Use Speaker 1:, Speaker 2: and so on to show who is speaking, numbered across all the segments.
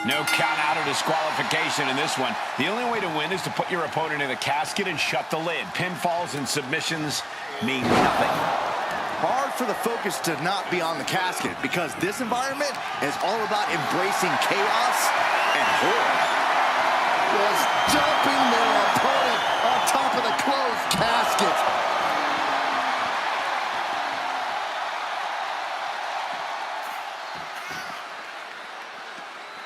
Speaker 1: No count out or disqualification in this one. The only way to win is to put your opponent in the casket and shut the lid. Pinfalls and submissions mean nothing.
Speaker 2: Hard for the focus to not be on the casket because this environment is all about embracing chaos and horror. Was dumping their opponent on top of the closed casket.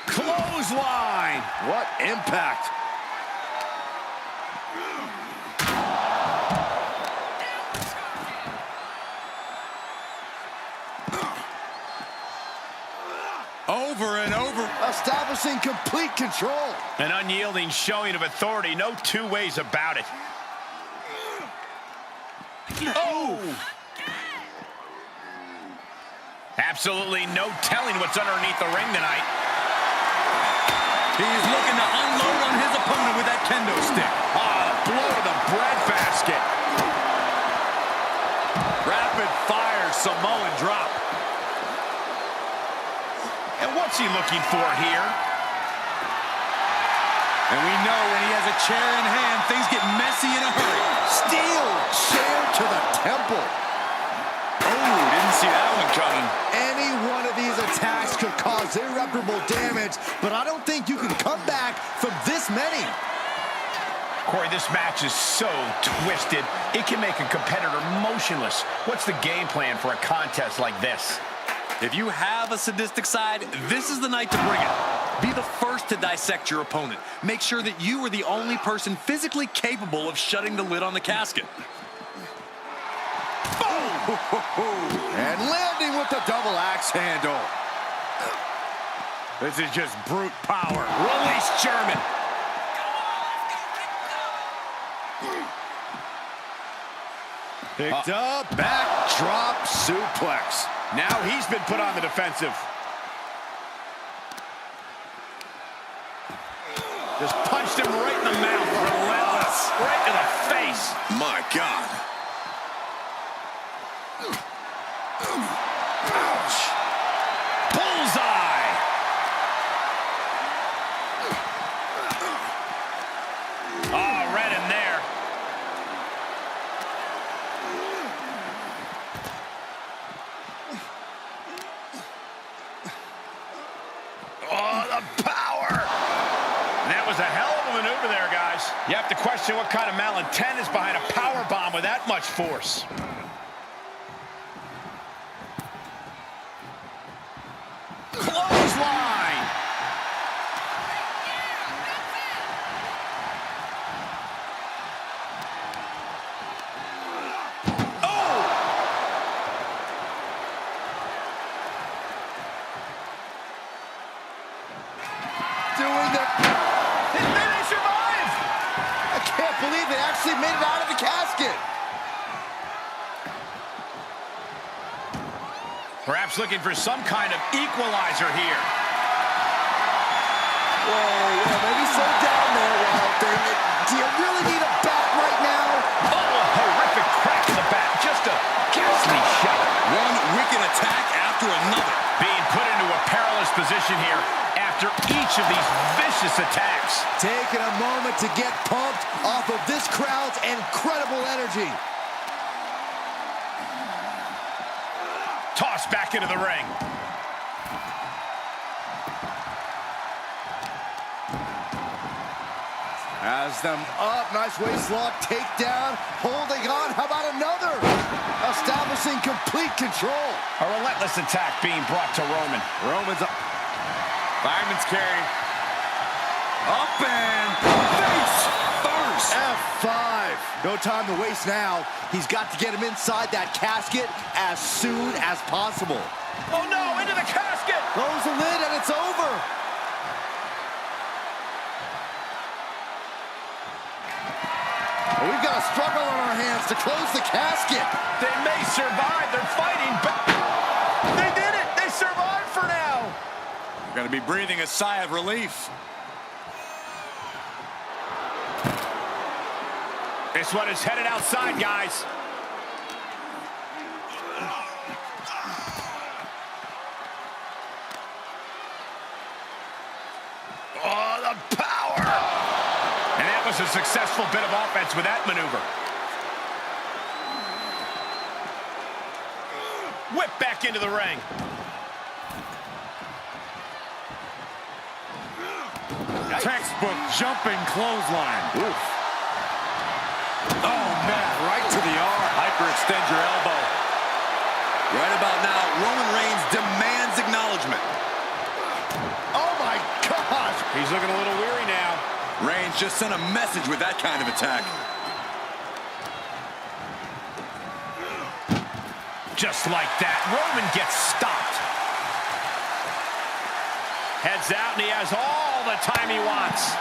Speaker 1: Clothesline!
Speaker 2: What impact!
Speaker 3: Over and over.
Speaker 2: Establishing complete control.
Speaker 1: An unyielding showing of authority. No two ways about it. Oh! Absolutely no telling what's underneath the ring tonight.
Speaker 3: He's looking to unload on his opponent with that kendo stick.
Speaker 1: Ah, a blow to the breadbasket.
Speaker 3: Rapid fire Samoan drop.
Speaker 1: And what's he looking for here?
Speaker 3: And we know when he has a chair in hand, things get messy in a hurry.
Speaker 2: Steel chair to the temple.
Speaker 1: Oh, didn't see that one coming.
Speaker 2: Any one of these attacks could cause irreparable damage, but I don't think you can come back from this many.
Speaker 1: Corey, this match is so twisted, it can make a competitor motionless. What's the game plan for a contest like this?
Speaker 3: If you have a sadistic side, this is the night to bring it. Be the first to dissect your opponent. Make sure that you are the only person physically capable of shutting the lid on the casket.
Speaker 2: Boom! And landing with the double axe handle.
Speaker 1: This is just brute power. Release German.
Speaker 2: Picked up, backdrop suplex.
Speaker 1: Now he's been put on the defensive. Just punched him right in the mouth. Relentless. Right to the face.
Speaker 3: My God.
Speaker 1: Ouch. Bullseye. Oh, right in there. Oh, the power. That was a hell of a maneuver there, guys. You have to question what kind of malintent is behind a power bomb with that much force. Clothesline. Oh!
Speaker 2: Doing the...
Speaker 1: They survived!
Speaker 2: I can't believe they actually made it out of the casket.
Speaker 1: Perhaps looking for some kind of equalizer here.
Speaker 2: Whoa, maybe slow down there, Wild Thing. Do you really need a bat right now?
Speaker 1: Oh, a horrific crack in the back. Just a ghastly shot.
Speaker 3: One wicked attack after another.
Speaker 1: Being put into a perilous position here after each of these vicious attacks.
Speaker 2: Taking a moment to get pumped off of this crowd's incredible energy.
Speaker 1: Tossed back into the ring.
Speaker 2: Has them up. Nice waist lock. Takedown. Holding on. How about another? Establishing complete control.
Speaker 1: A relentless attack being brought to Roman.
Speaker 2: Roman's up.
Speaker 3: Fireman's carry. Up and face first.
Speaker 2: F5. No time to waste now. He's got to get him inside that casket as soon as possible.
Speaker 1: Oh no, into the casket.
Speaker 2: Close the lid and it's over. We've got a struggle on our hands to close the casket.
Speaker 1: They may survive. They're fighting back. They did it. They survived for now.
Speaker 3: You're going to be breathing a sigh of relief.
Speaker 1: This one is headed outside, guys. Oh, the power. And that was a successful bit of offense with that maneuver. Whip back into the ring.
Speaker 3: Textbook jumping clothesline.
Speaker 2: Oof.
Speaker 3: Oh, man, right to the arm. Hyperextend your elbow. Right about now, Roman Reigns demands acknowledgement.
Speaker 2: Oh, my gosh.
Speaker 1: He's looking a little weary now.
Speaker 3: Reigns just sent a message with that kind of attack.
Speaker 1: Just like that, Roman gets stopped. Heads out, and he has all the time he wants.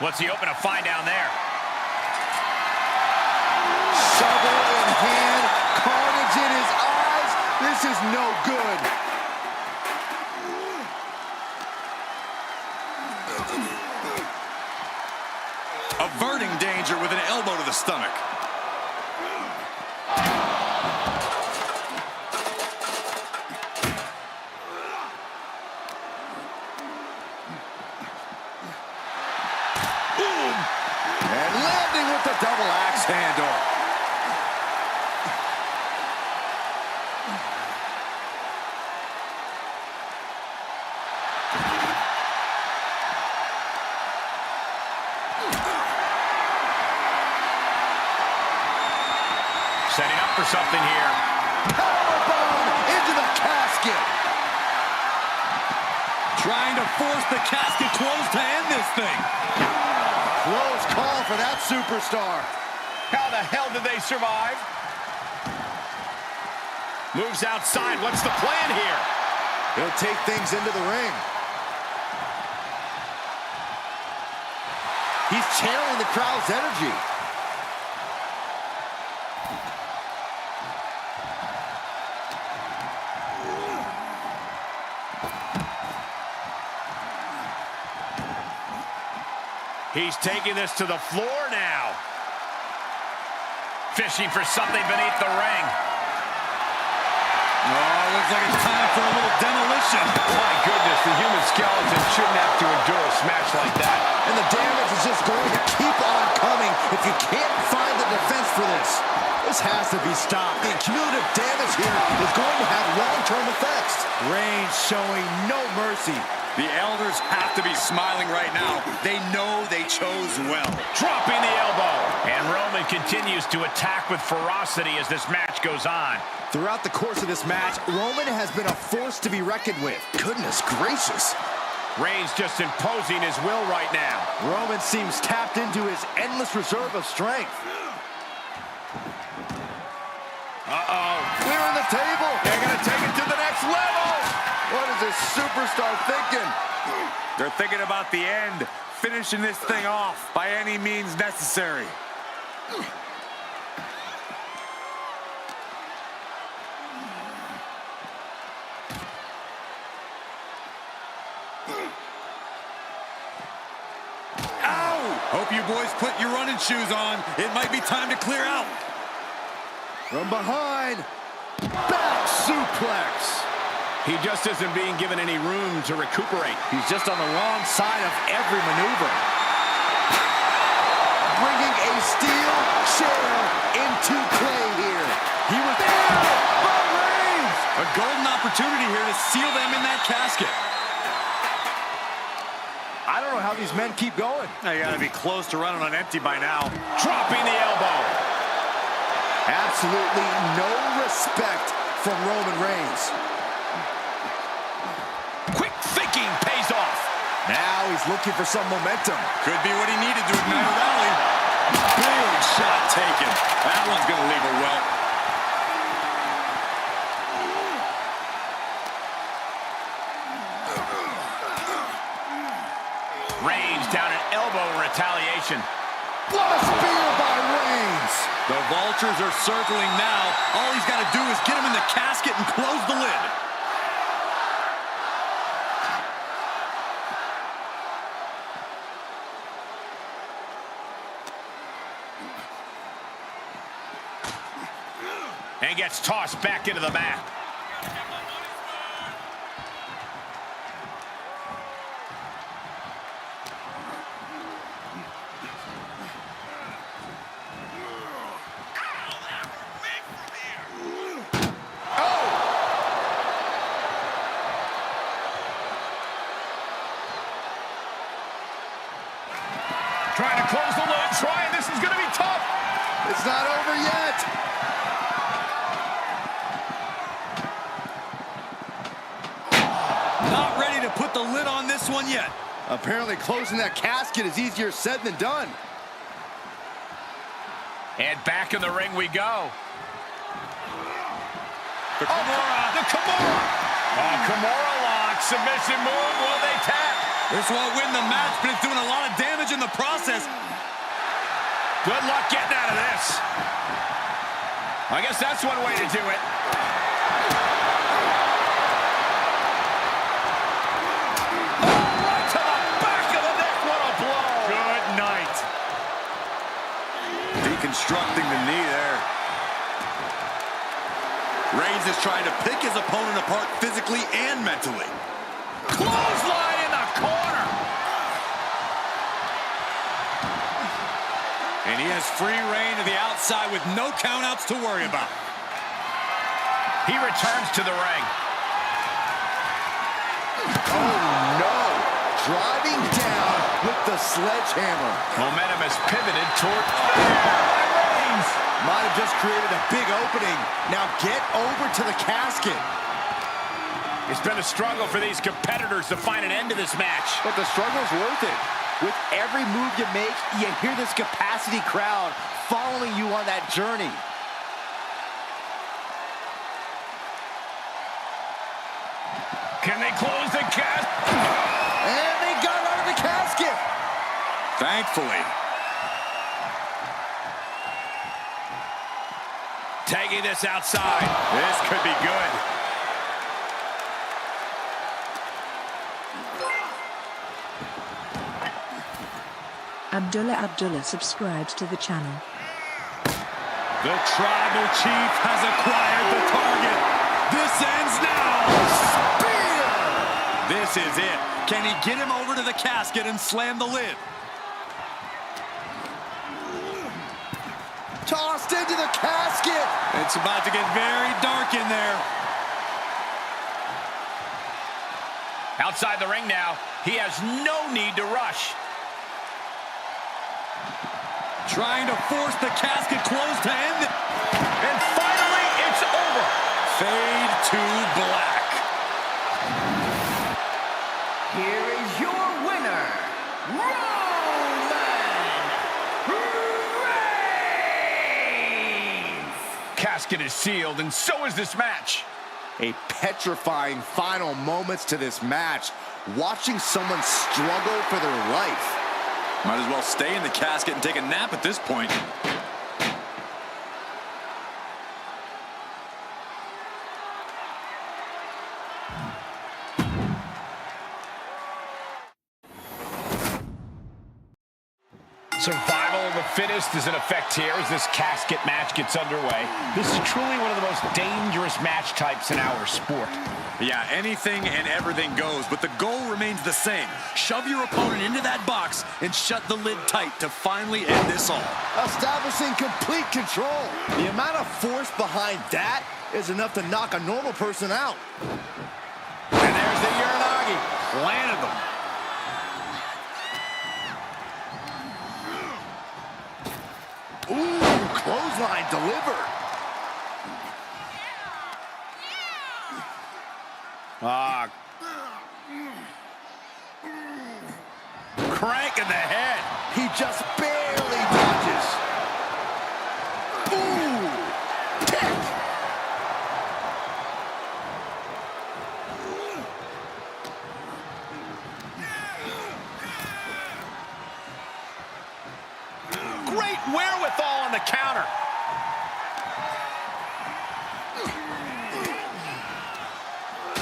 Speaker 1: What's he open to find down there?
Speaker 2: Shovel in hand, carnage in his eyes. This is no good.
Speaker 3: Averting danger with an elbow to the stomach.
Speaker 2: And landing with the double axe handle.
Speaker 1: Setting up for something here.
Speaker 2: Powerbomb into the casket.
Speaker 3: Trying to force the casket closed to end this thing.
Speaker 2: Close call for that superstar.
Speaker 1: How the hell did they survive? Moves outside. What's the plan here?
Speaker 2: He'll take things into the ring. He's channeling the crowd's energy.
Speaker 1: He's taking this to the floor now. Fishing for something beneath the ring.
Speaker 3: Oh, looks like it's time for a little demolition.
Speaker 1: My goodness, the human skeleton shouldn't have to endure a smash like that.
Speaker 2: And the damage is just going to keep on coming if you can't find the defense for this. This has to be stopped. The cumulative damage here is going to have long-term effects. Reigns showing no mercy.
Speaker 3: The elders have to be smiling right now. They know they chose well.
Speaker 1: Dropping the elbow. And Roman continues to attack with ferocity as this match goes on.
Speaker 2: Throughout the course of this match, Roman has been a force to be reckoned with. Goodness gracious.
Speaker 1: Reigns just imposing his will right now.
Speaker 2: Roman seems tapped into his endless reserve of strength.
Speaker 1: Uh-oh.
Speaker 2: Clearing the table.
Speaker 1: They're going to take it to the next level.
Speaker 2: What is this superstar thinking?
Speaker 3: They're thinking about the end, finishing this thing off by any means necessary. Ow! Hope you boys put your running shoes on. It might be time to clear out.
Speaker 2: From behind, back suplex.
Speaker 1: He just isn't being given any room to recuperate.
Speaker 2: He's just on the wrong side of every maneuver. bringing a steel chair into play here.
Speaker 3: He was there, but Reigns! A golden opportunity here to seal them in that casket.
Speaker 2: I don't know how these men keep going.
Speaker 3: They gotta be close to running on empty by now.
Speaker 1: Dropping the elbow.
Speaker 2: Absolutely no respect from Roman Reigns.
Speaker 1: Quick thinking pays off.
Speaker 2: Now he's looking for some momentum.
Speaker 3: Could be what he needed to ignite a rally. Big shot taken. That one's gonna leave a welt.
Speaker 1: Reigns down an elbow in retaliation.
Speaker 2: What a spear by Reigns!
Speaker 3: The vultures are circling now. All he's got to do is get him in the casket and close the lid.
Speaker 1: And gets tossed back into the mat. Trying to close the lid, trying. This is going to be tough.
Speaker 2: It's not over yet.
Speaker 3: Not ready to put the lid on this one yet.
Speaker 2: Apparently closing that casket is easier said than done.
Speaker 1: And back in the ring we go.
Speaker 3: The Kimura.
Speaker 1: The Kimura. Kimura lock. Submission move. Will they tap?
Speaker 3: This won't win the match, but it's doing a lot of damage in the process.
Speaker 1: Good luck getting out of this. I guess that's one way to do it. Oh, right to the back of the neck. What a blow.
Speaker 3: Good night. Deconstructing the knee there. Reigns is trying to pick his opponent apart physically and mentally.
Speaker 1: Clothesline in the corner.
Speaker 3: And he has free reign to the outside with no countouts to worry about.
Speaker 1: He returns to the ring.
Speaker 2: Oh, no. Driving down with the sledgehammer.
Speaker 1: Momentum has pivoted toward Reigns.
Speaker 2: Might have just created a big opening. Now get over to the casket.
Speaker 1: It's been a struggle for these competitors to find an end to this match.
Speaker 2: But the struggle's worth it. With every move you make, you hear this capacity crowd following you on that journey.
Speaker 1: Can they close the casket?
Speaker 2: And they got out of the casket.
Speaker 3: Thankfully.
Speaker 1: Taking this outside.
Speaker 3: This could be good.
Speaker 4: Abdullah subscribes to the channel.
Speaker 3: The tribal chief has acquired the target. This ends now.
Speaker 2: Spear!
Speaker 3: This is it. Can he get him over to the casket and slam the lid?
Speaker 2: Tossed into the casket.
Speaker 3: It's about to get very dark in there.
Speaker 1: Outside the ring now. He has no need to rush.
Speaker 3: Trying to force the casket closed to end it.
Speaker 1: And finally, it's over.
Speaker 3: Fade to black.
Speaker 5: Here is your winner, Roman Reigns!
Speaker 1: Casket is sealed, and so is this match.
Speaker 2: A petrifying final moments to this match. Watching someone struggle for their life.
Speaker 3: Might as well stay in the casket and take a nap at this point.
Speaker 1: Survival of the fittest is in effect here as this casket match gets underway. This is truly one of the most dangerous match types in our sport.
Speaker 3: Yeah, anything and everything goes, but the goal remains the same. Shove your opponent into that box and shut the lid tight to finally end this all.
Speaker 2: Establishing complete control. The amount of force behind that is enough to knock a normal person out.
Speaker 1: And there's the Uranagi.
Speaker 3: Landed them.
Speaker 2: Ooh, clothesline delivered.
Speaker 1: Crank in the head.
Speaker 2: He just barely dodges. Ooh, kick.
Speaker 1: Great wherewithal on the counter.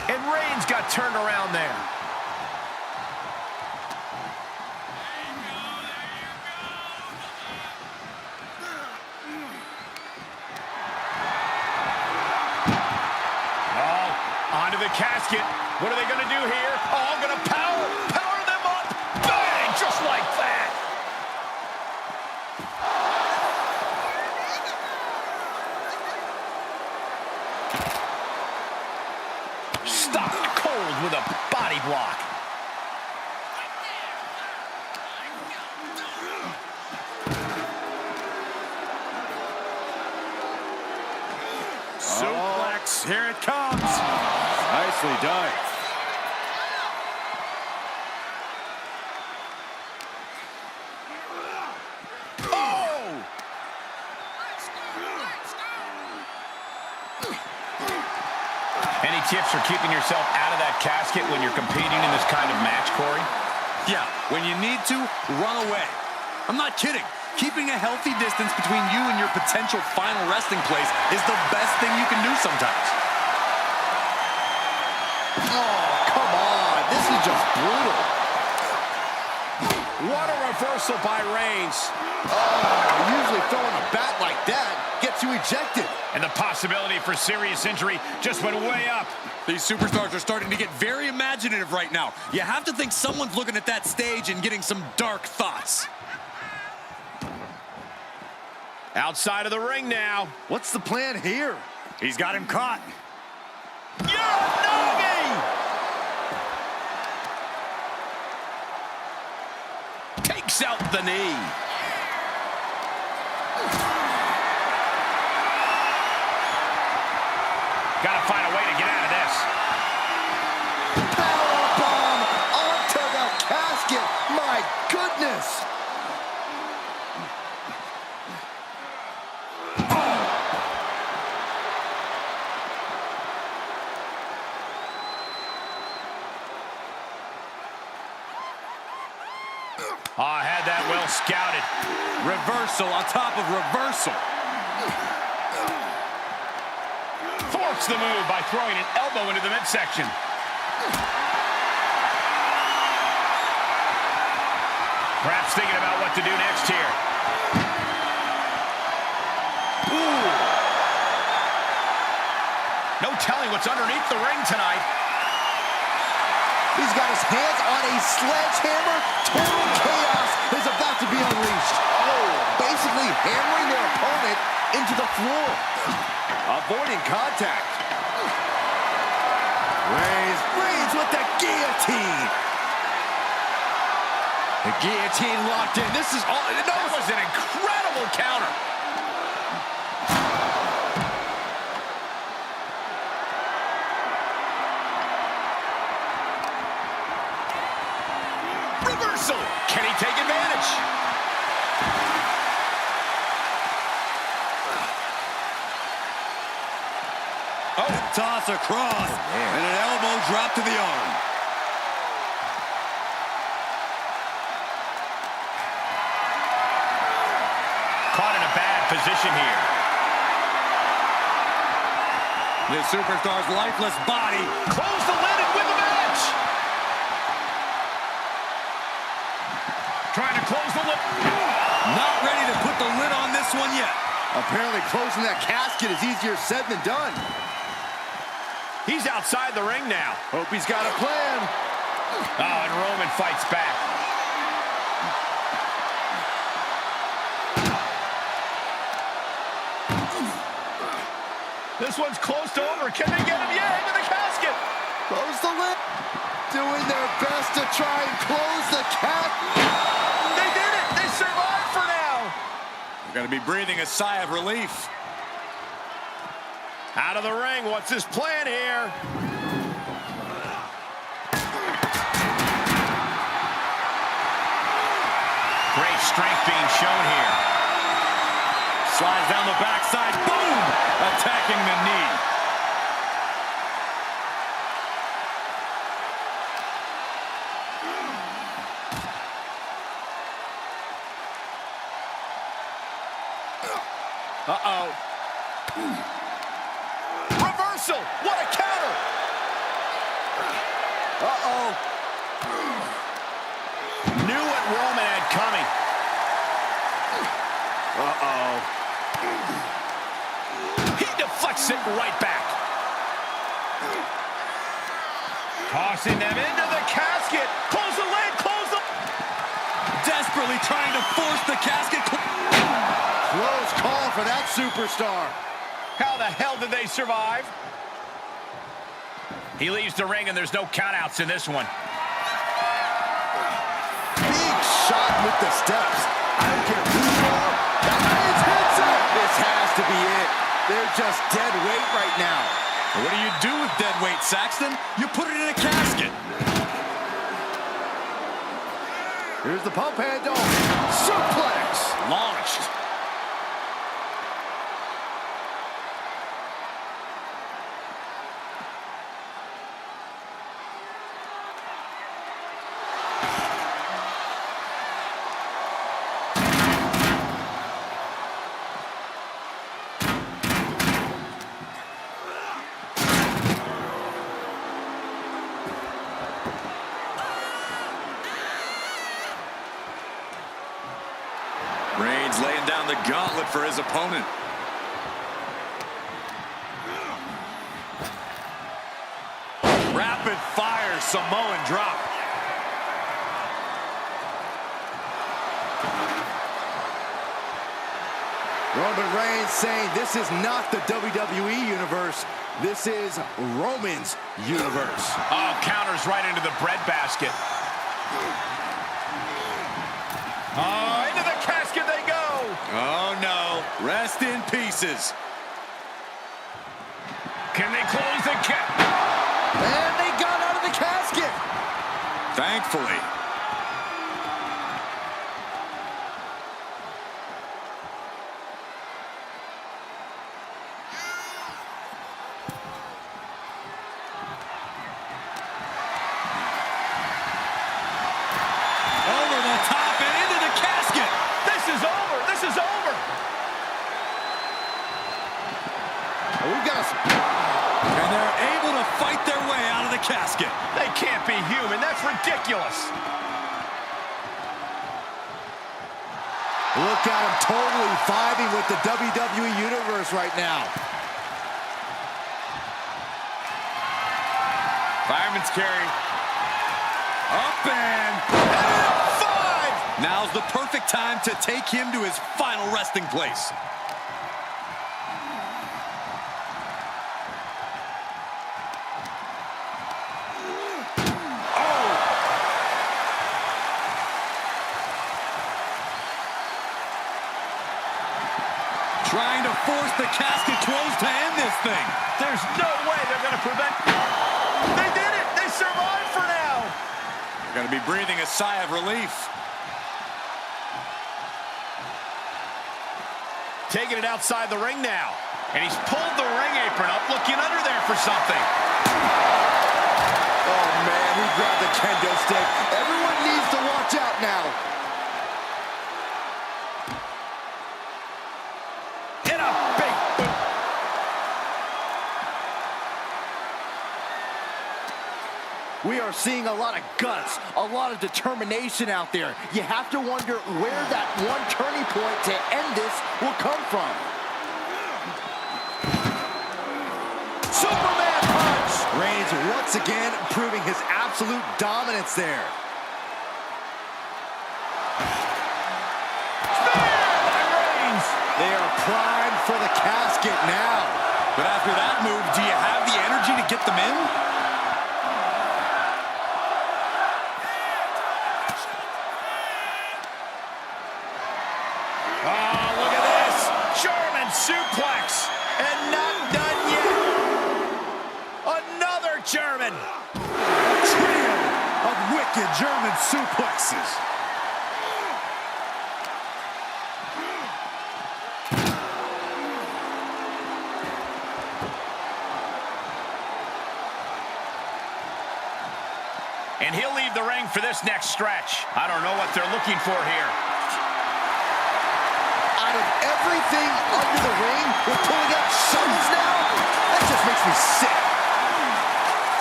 Speaker 1: And Reigns got turned around there. Onto the casket. What are they going to do here? Oh, going to power them up. Bang! Just like that. Stopped cold with a body block. Suplex. Here it comes.
Speaker 2: Nicely done.
Speaker 1: Oh! Any tips for keeping yourself out of that casket when you're competing in this kind of match, Corey?
Speaker 3: Yeah, when you need to, run away. I'm not kidding. Keeping a healthy distance between you and your potential final resting place is the best thing you can do sometimes.
Speaker 2: Oh, come on. This is just brutal.
Speaker 1: What a reversal by Reigns.
Speaker 2: Oh, usually throwing a bat like that gets you ejected.
Speaker 1: And the possibility for serious injury just went way up.
Speaker 3: These superstars are starting to get very imaginative right now. You have to think someone's looking at that stage and getting some dark thoughts.
Speaker 1: Outside of the ring now.
Speaker 2: What's the plan here?
Speaker 3: He's got him caught.
Speaker 1: Uranagi! Takes out the knee. Gotta find a way to get out of this.
Speaker 2: Powerbomb onto the casket. My goodness.
Speaker 1: Oh, had that well scouted.
Speaker 3: Reversal on top of reversal.
Speaker 1: Thwarts the move by throwing an elbow into the midsection. Perhaps thinking about what to do next here. Ooh. No telling what's underneath the ring tonight.
Speaker 2: He's got his hands on a sledgehammer. Total chaos is about to be unleashed. Oh, basically hammering their opponent into the floor. Avoiding contact. Reigns with the guillotine. The guillotine locked in. This is all.
Speaker 1: That was an incredible counter. Reversal. Can he take advantage?
Speaker 3: Oh, toss across. And an elbow drop to the arm.
Speaker 1: Caught in a bad position here.
Speaker 3: The superstar's lifeless body.
Speaker 1: Close the lid and win the match. Trying to close the lid.
Speaker 3: Not ready to put the lid on this one yet.
Speaker 2: Apparently closing that casket is easier said than done.
Speaker 1: He's outside the ring now.
Speaker 2: Hope he's got a plan.
Speaker 1: Oh, and Roman fights back. This one's close to over. Can they get him? Yeah, into the casket.
Speaker 2: Close the lid. Doing their best to try and close the casket.
Speaker 1: They did it. They survived for now.
Speaker 3: They're going to be breathing a sigh of relief.
Speaker 1: Out of the ring. What's his plan here? Great strength being shown here.
Speaker 3: Slides down the backside. Boom! Attacking the knee.
Speaker 1: Uh-oh. Reversal! What a counter!
Speaker 2: Uh-oh.
Speaker 1: Knew what Roman had coming. Uh-oh. He deflects it right back. Tossing them into the casket. Close the lid, close the...
Speaker 3: Desperately trying to force the casket.
Speaker 2: Close call for that superstar.
Speaker 1: How the hell did they survive? He leaves the ring and there's no countouts in this one.
Speaker 2: Big shot with the steps. I don't care who you are. That Reigns hits it. This has to be it. They're just dead weight right now.
Speaker 3: What do you do with dead weight, Saxton? You put it in a casket.
Speaker 2: Here's the pump handle. Suplex.
Speaker 3: Launched. Reigns laying down the gauntlet for his opponent. Rapid fire Samoan drop.
Speaker 2: Roman Reigns saying this is not the WWE universe. This is Roman's universe.
Speaker 1: Oh, counters right into the breadbasket. Oh, into the casket they go.
Speaker 3: Oh, no. Rest in pieces.
Speaker 1: Can they close the casket?
Speaker 2: And they got out of the casket.
Speaker 3: Thankfully. Over the top and into the casket.
Speaker 1: This is over. This is over.
Speaker 2: We've got
Speaker 3: And they're able to fight their way out of the casket.
Speaker 1: They can't be human. That's ridiculous.
Speaker 2: Look at him totally vibing with the WWE universe right now.
Speaker 3: Fireman's carry. Up and 5. Now's the perfect time to take him to his final resting place. Trying to force the casket closed to end this thing.
Speaker 1: There's no way they're going to prevent... They did it! They survived for now!
Speaker 3: They're going to be breathing a sigh of relief.
Speaker 1: Taking it outside the ring now. And he's pulled the ring apron up, looking under there for something.
Speaker 2: Oh, man, he grabbed the kendo stick. Everyone needs to watch out now.
Speaker 1: In a big boot.
Speaker 2: We are seeing a lot of guts, a lot of determination out there. You have to wonder where that one turning point to end this will come from. Superman punch! Reigns once again proving his absolute dominance there. They are primed for the casket now.
Speaker 3: But after that move, do you have the energy to get them in?
Speaker 1: Oh, look at this. German suplex. And not done yet. Another German.
Speaker 3: A trio of wicked German suplexes.
Speaker 1: And he'll leave the ring for this next stretch. I don't know what they're looking for here.
Speaker 2: Out of everything under the ring, we're pulling out shovels now? That just makes me sick.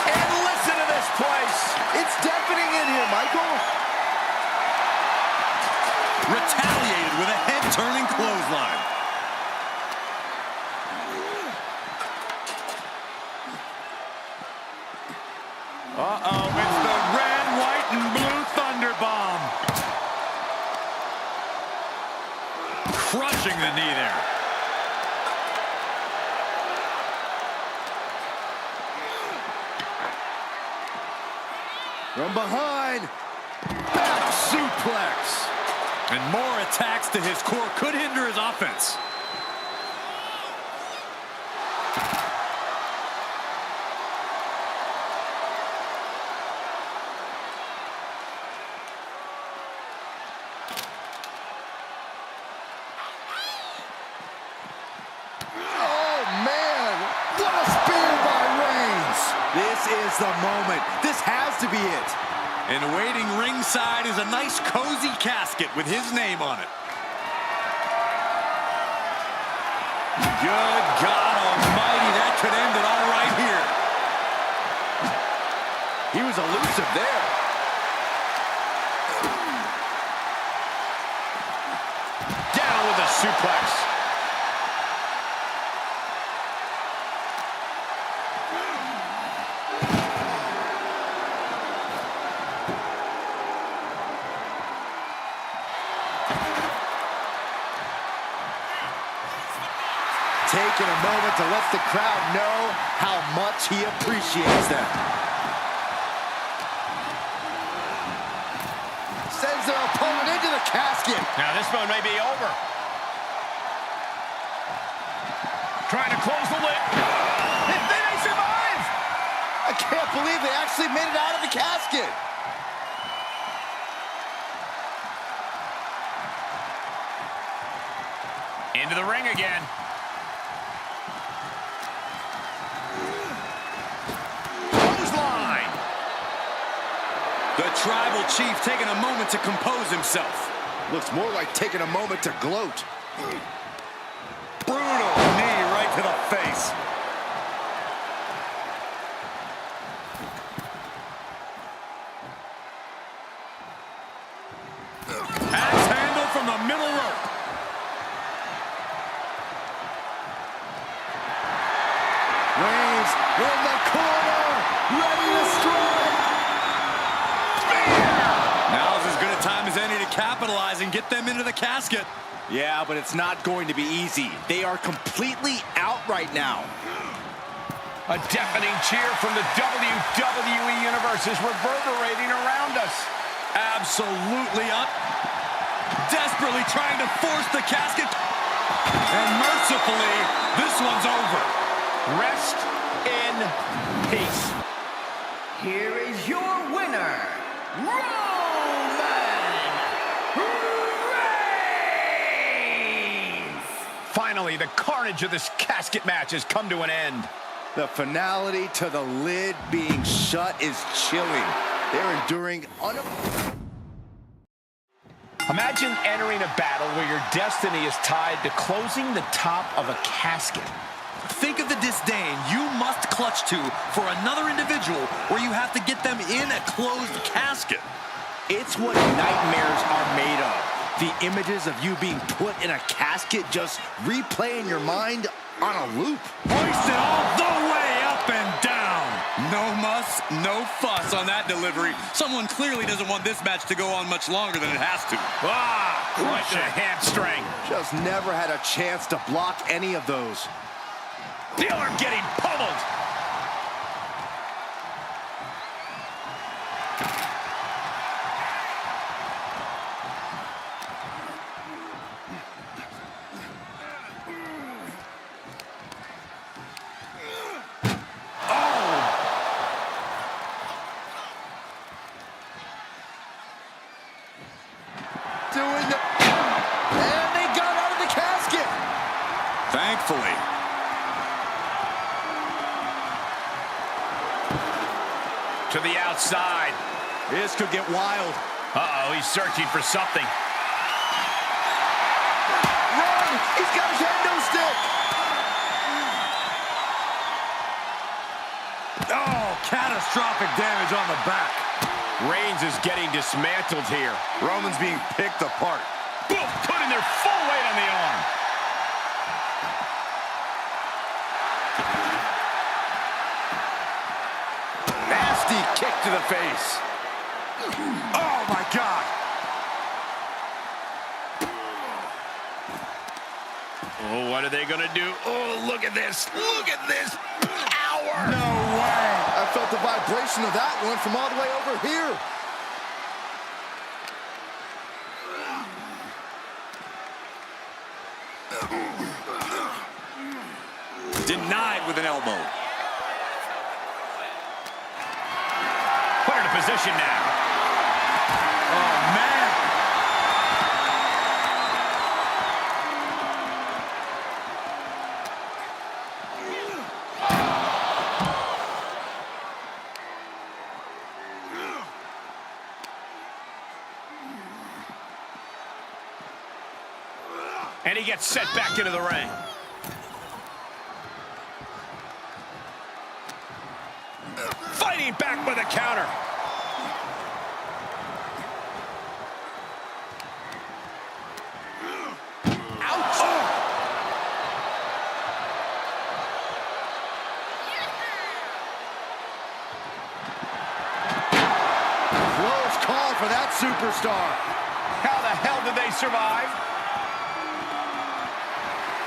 Speaker 1: And listen to this place.
Speaker 2: It's deafening in here, Michael.
Speaker 3: Retaliated with a head-turning clothesline. Uh-oh, it's the red, white, and blue Thunder Bomb. Crushing the knee there.
Speaker 2: From behind, back suplex.
Speaker 3: And more attacks to his core could hinder his offense.
Speaker 2: This is the moment. This has to be it.
Speaker 3: And waiting ringside is a nice cozy casket with his name on it. Good God Almighty, that could end it all right here.
Speaker 2: He was elusive there.
Speaker 1: Down with a suplex.
Speaker 2: Taking a moment to let the crowd know how much he appreciates them. Sends their opponent into the casket.
Speaker 1: Now this one may be over. Trying to close the lid. And then they survive!
Speaker 2: I can't believe they actually made it out of the casket.
Speaker 1: Into the ring again.
Speaker 3: The tribal chief taking a moment to compose himself.
Speaker 2: Looks more like taking a moment to gloat.
Speaker 3: Brutal knee right to the face. Axe handle from the middle rope.
Speaker 2: Reigns in the corner, ready to strike.
Speaker 3: Now's as good a time as any to capitalize and get them into the casket.
Speaker 2: Yeah, but it's not going to be easy. They are completely out right now.
Speaker 1: A deafening cheer from the WWE Universe is reverberating around us.
Speaker 3: Absolutely up. Desperately trying to force the casket. And mercifully, this one's over.
Speaker 1: Rest in peace.
Speaker 5: Here is your winner, Roman Reigns!
Speaker 1: Finally, the carnage of this casket match has come to an end.
Speaker 2: The finality to the lid being shut is chilling. They're enduring
Speaker 1: Imagine entering a battle where your destiny is tied to closing the top of a casket.
Speaker 3: Think of the disdain you must clutch to for another individual where you have to get them in a closed casket.
Speaker 2: It's what nightmares are made of. The images of you being put in a casket just replay in your mind on a loop.
Speaker 3: Hoisted all the way up and down. No muss, no fuss on that delivery. Someone clearly doesn't want this match to go on much longer than it has to.
Speaker 1: Right to the hamstring.
Speaker 2: Just never had a chance to block any of those.
Speaker 1: The arm getting pummeled.
Speaker 2: And they got out of the casket.
Speaker 3: Thankfully.
Speaker 1: To the outside.
Speaker 2: This could get wild.
Speaker 1: Uh-oh, he's searching for something.
Speaker 2: Run! He's got his endo stick.
Speaker 3: Oh, catastrophic damage on the back.
Speaker 1: Reigns is getting dismantled here.
Speaker 2: Roman's being picked apart.
Speaker 1: Boom! Putting their full weight on the arm.
Speaker 2: Nasty kick to the face.
Speaker 3: Oh, my God.
Speaker 1: Oh, what are they going to do? Oh, look at this. Look at this power.
Speaker 3: No way.
Speaker 2: I felt the vibration of that one from all the way over here.
Speaker 3: Denied with an elbow.
Speaker 1: Put her in position now.
Speaker 3: Oh, man.
Speaker 1: And he gets set back into the ring. Fighting back with a counter. Ouch! Oh.
Speaker 2: Close call for that superstar.
Speaker 1: How the hell did they survive?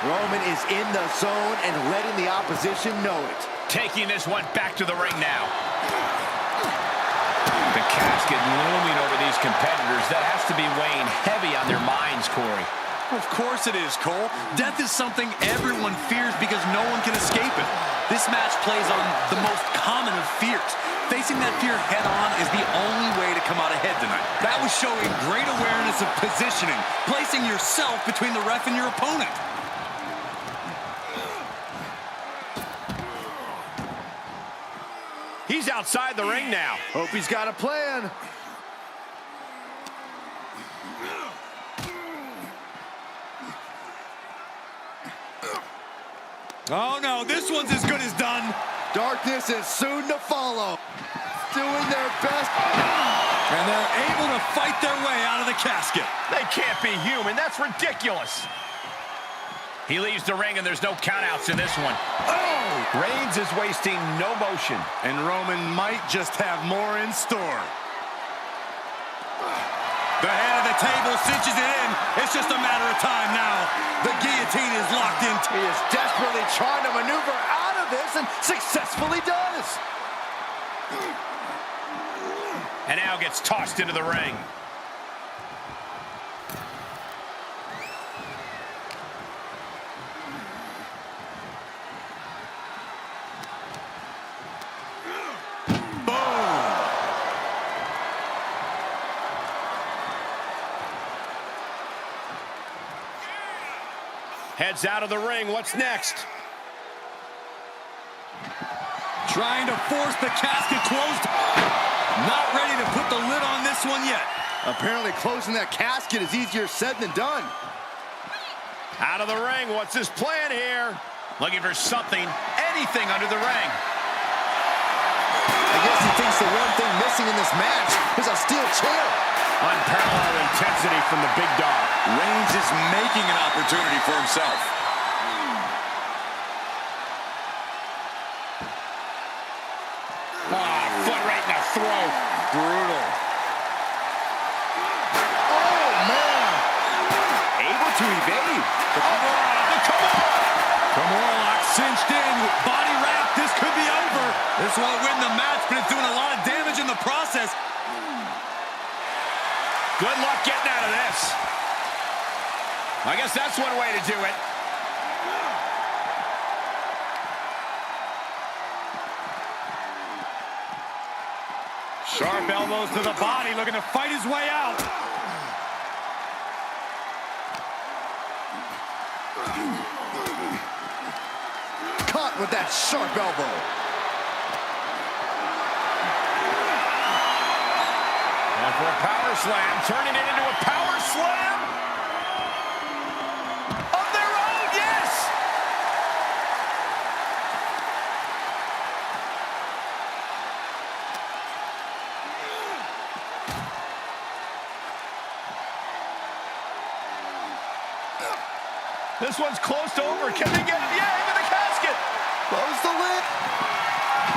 Speaker 2: Roman is in the zone and letting the opposition know it.
Speaker 1: Taking this one back to the ring now. The casket looming over these competitors. That has to be weighing heavy on their minds, Corey.
Speaker 3: Of course it is, Cole. Death is something everyone fears because no one can escape it. This match plays on the most common of fears. Facing that fear head-on is the only way to come out ahead tonight. That was showing great awareness of positioning, placing yourself between the ref and your opponent.
Speaker 1: He's outside the ring now.
Speaker 2: Hope he's got a plan.
Speaker 3: Oh, no, this one's as good as done.
Speaker 2: Darkness is soon to follow. Doing their best.
Speaker 3: And they're able to fight their way out of the casket.
Speaker 1: They can't be human. That's ridiculous. He leaves the ring, and there's no countouts in this one. Oh! Reigns is wasting no motion.
Speaker 3: And Roman might just have more in store. The head of the table cinches it in. It's just a matter of time now. The guillotine is locked in.
Speaker 2: He is desperately trying to maneuver out of this and successfully does.
Speaker 1: And now gets tossed into the ring. Heads out of the ring. What's next?
Speaker 3: Trying to force the casket closed. Not ready to put the lid on this one yet.
Speaker 2: Apparently closing that casket is easier said than done.
Speaker 1: Out of the ring. What's his plan here? Looking for something, anything under the ring.
Speaker 2: I guess he thinks the one thing missing in this match is a steel chair.
Speaker 1: Unparalleled intensity from the big dog.
Speaker 3: Reigns is making an opportunity for himself.
Speaker 1: Foot right in the throat.
Speaker 3: Brutal.
Speaker 2: Oh, man.
Speaker 3: Able to evade.
Speaker 1: Come on!
Speaker 3: From Warlock cinched in, body wrap, this could be over. This won't win the match, but it's doing a lot of damage in the process.
Speaker 1: Good luck getting out of this. I guess that's one way to do it.
Speaker 3: Sharp elbows to the body, looking to fight his way out.
Speaker 2: Caught with that sharp elbow.
Speaker 1: And for a power slam, turning it into a power slam. Of their own, yes! This one's close to over. Can they get him? Yeah, into the casket.
Speaker 2: Close the lid.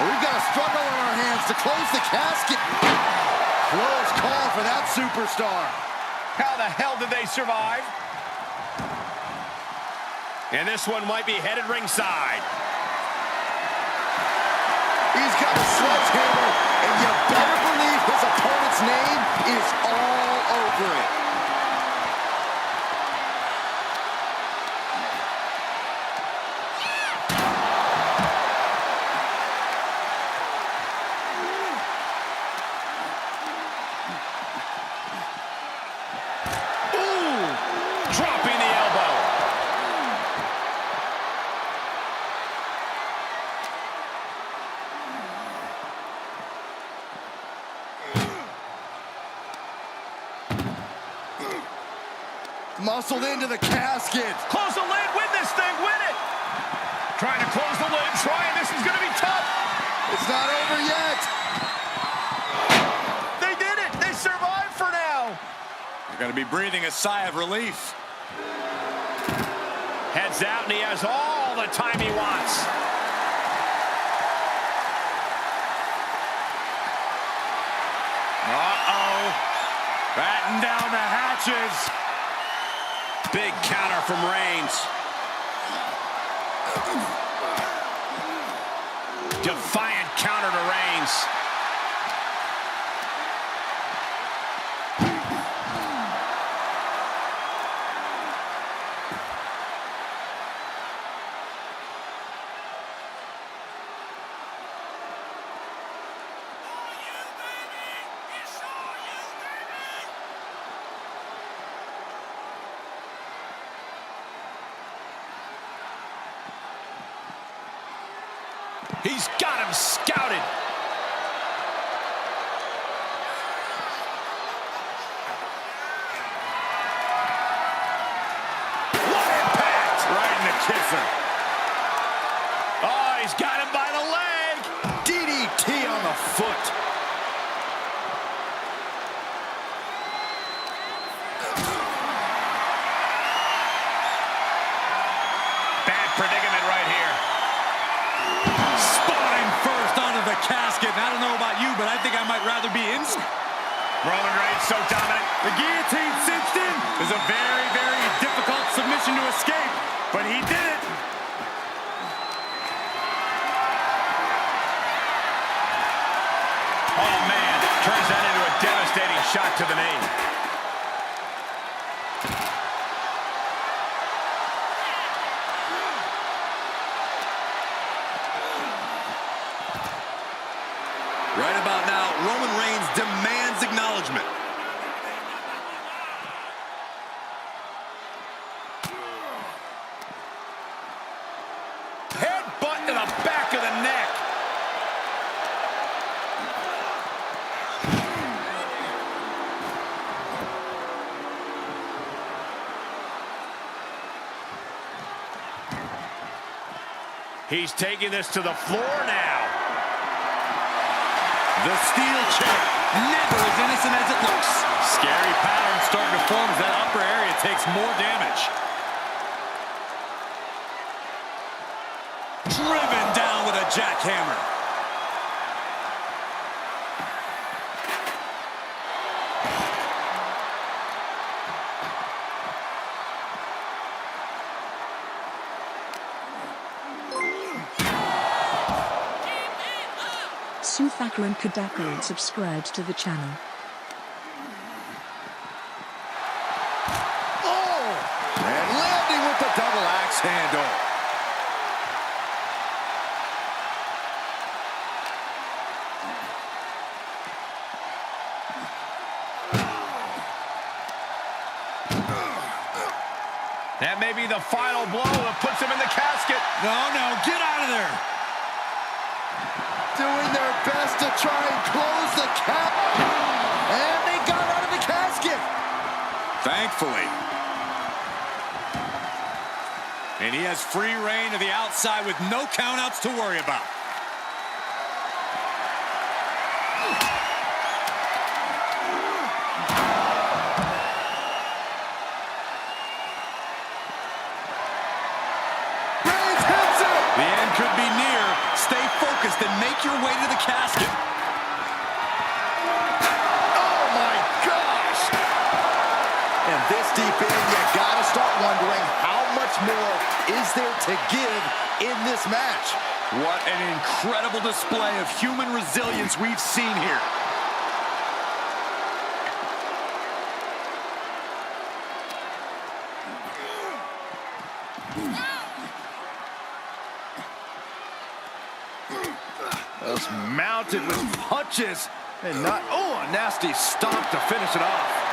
Speaker 2: We've got a struggle on our hands to close the casket. Close call for that superstar.
Speaker 1: How the hell did they survive? And this one might be headed ringside.
Speaker 2: He's got a sledgehammer, and you better believe his opponent's name is all over it.
Speaker 1: Dropping the elbow.
Speaker 2: Muscled into the casket.
Speaker 1: Close the lid, win this thing, win it. Trying to close the lid, this is going to be tough.
Speaker 2: It's not over yet.
Speaker 1: They did it, they survived for now.
Speaker 3: You're going to be breathing a sigh of relief.
Speaker 1: Heads out and he has all the time he wants.
Speaker 3: Uh-oh. Batten down the hatches.
Speaker 1: Big counter from Reigns. Defiant counter to Reigns. He's got him scouted. What impact!
Speaker 3: Right in the kisser.
Speaker 1: Oh, he's got him by the leg.
Speaker 2: DDT on the foot.
Speaker 1: Bad predicament right here.
Speaker 3: Spotting first onto the casket. And I don't know about you, but I think I might rather be in.
Speaker 1: Roman Reigns so dominant.
Speaker 3: The guillotine cinched in is a very, very difficult submission to escape, but he did it.
Speaker 1: Oh, man. Turns that into a devastating shot to the knee.
Speaker 3: Right about now, Roman Reigns demands acknowledgement.
Speaker 1: Headbutt to the back of the neck. He's taking this to the floor now.
Speaker 3: The steel chair, never as innocent as it looks. Scary pattern starting to form as that upper area takes more damage. Driven down with a jackhammer.
Speaker 4: Wwe2K25 subscribed to the channel.
Speaker 2: Oh! And landing with the double axe handle.
Speaker 1: That may be the final blow that puts him in the casket.
Speaker 3: No, get out of there.
Speaker 2: Doing their best to try and close the cap. And they got out of the casket.
Speaker 3: Thankfully. And he has free reign to the outside with no countouts to worry about. The end could be near. Stay focused and make your way to the casket.
Speaker 2: Oh my gosh! And this deep in, you gotta start wondering how much more is there to give in this match.
Speaker 3: What an incredible display of human resilience we've seen here.
Speaker 2: Just mounted with punches and not, oh, a nasty stomp to finish it off.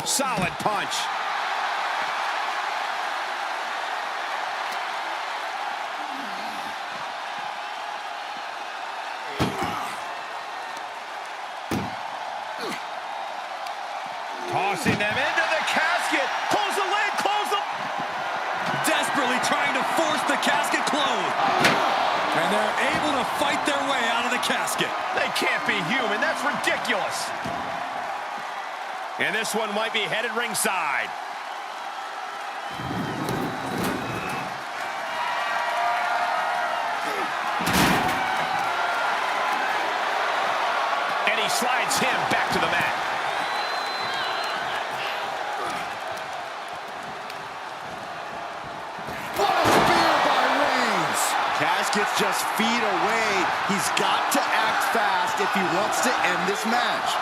Speaker 1: Solid punch. Tossing them into the casket. Close the lid, close them.
Speaker 3: Desperately trying to force the casket closed. And they're able to fight their way out of the casket.
Speaker 1: They can't be human. That's ridiculous. And this one might be headed ringside. And he slides him back to the mat.
Speaker 2: What a spear by Reigns! Casket's just feet away. He's got to act fast if he wants to end this match.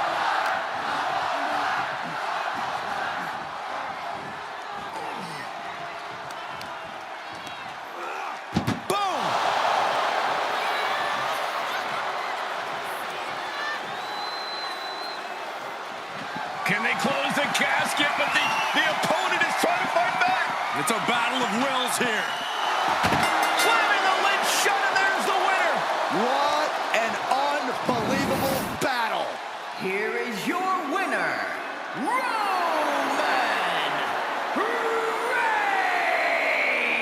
Speaker 1: Can they close the casket? But the opponent is trying to fight back.
Speaker 3: It's a battle of wills here.
Speaker 1: Slamming the lid shut, and there's the winner.
Speaker 2: What an unbelievable battle.
Speaker 5: Here is your winner, Roman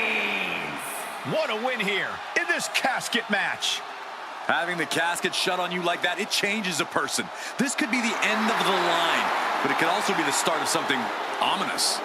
Speaker 5: Reigns!
Speaker 1: What a win here in this casket match.
Speaker 3: Having the casket shut on you like that, it changes a person. This could be the end of the line, but it could also be the start of something ominous.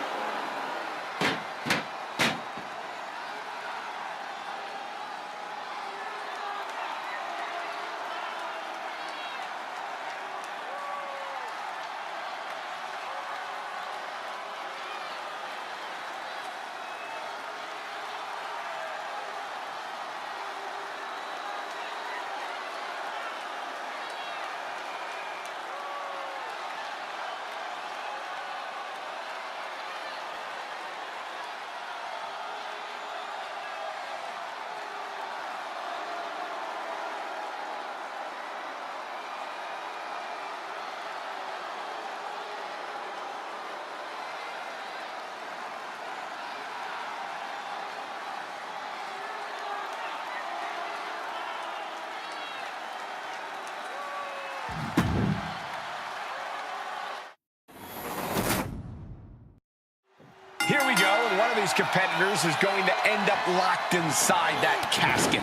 Speaker 1: these competitors is going to end up locked inside that casket.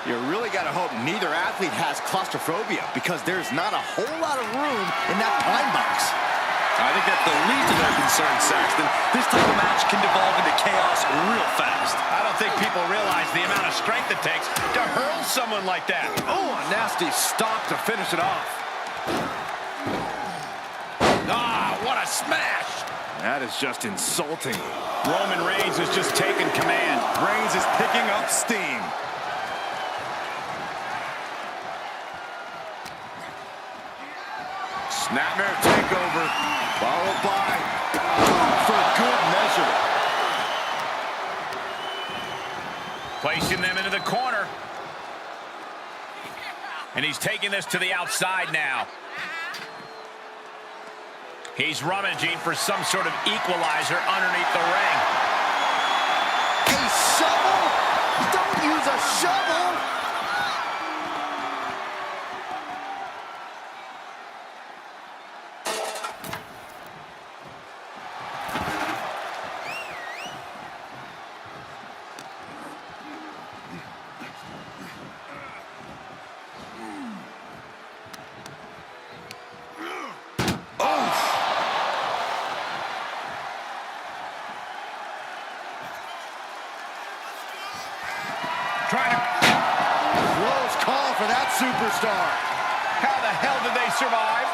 Speaker 2: You really got to hope neither athlete has claustrophobia, because there's not a whole lot of room in that pine box.
Speaker 3: I think that's the least of their concerns, Saxton. This type of match can devolve into chaos real fast.
Speaker 1: I don't think people realize the amount of strength it takes to hurl someone like that.
Speaker 2: Oh, a nasty stop to finish it off.
Speaker 1: Ah, what a smash!
Speaker 2: That is just insulting.
Speaker 1: Roman Reigns has just taken command.
Speaker 2: Reigns is picking up steam. Snapmare takeover, followed by for good measure.
Speaker 1: Placing them into the corner. And he's taking this to the outside now. He's rummaging for some sort of equalizer underneath the ring.
Speaker 2: A shovel? Don't use a shovel!
Speaker 1: Trying to...
Speaker 2: Close call for that superstar.
Speaker 1: How the hell did they survive?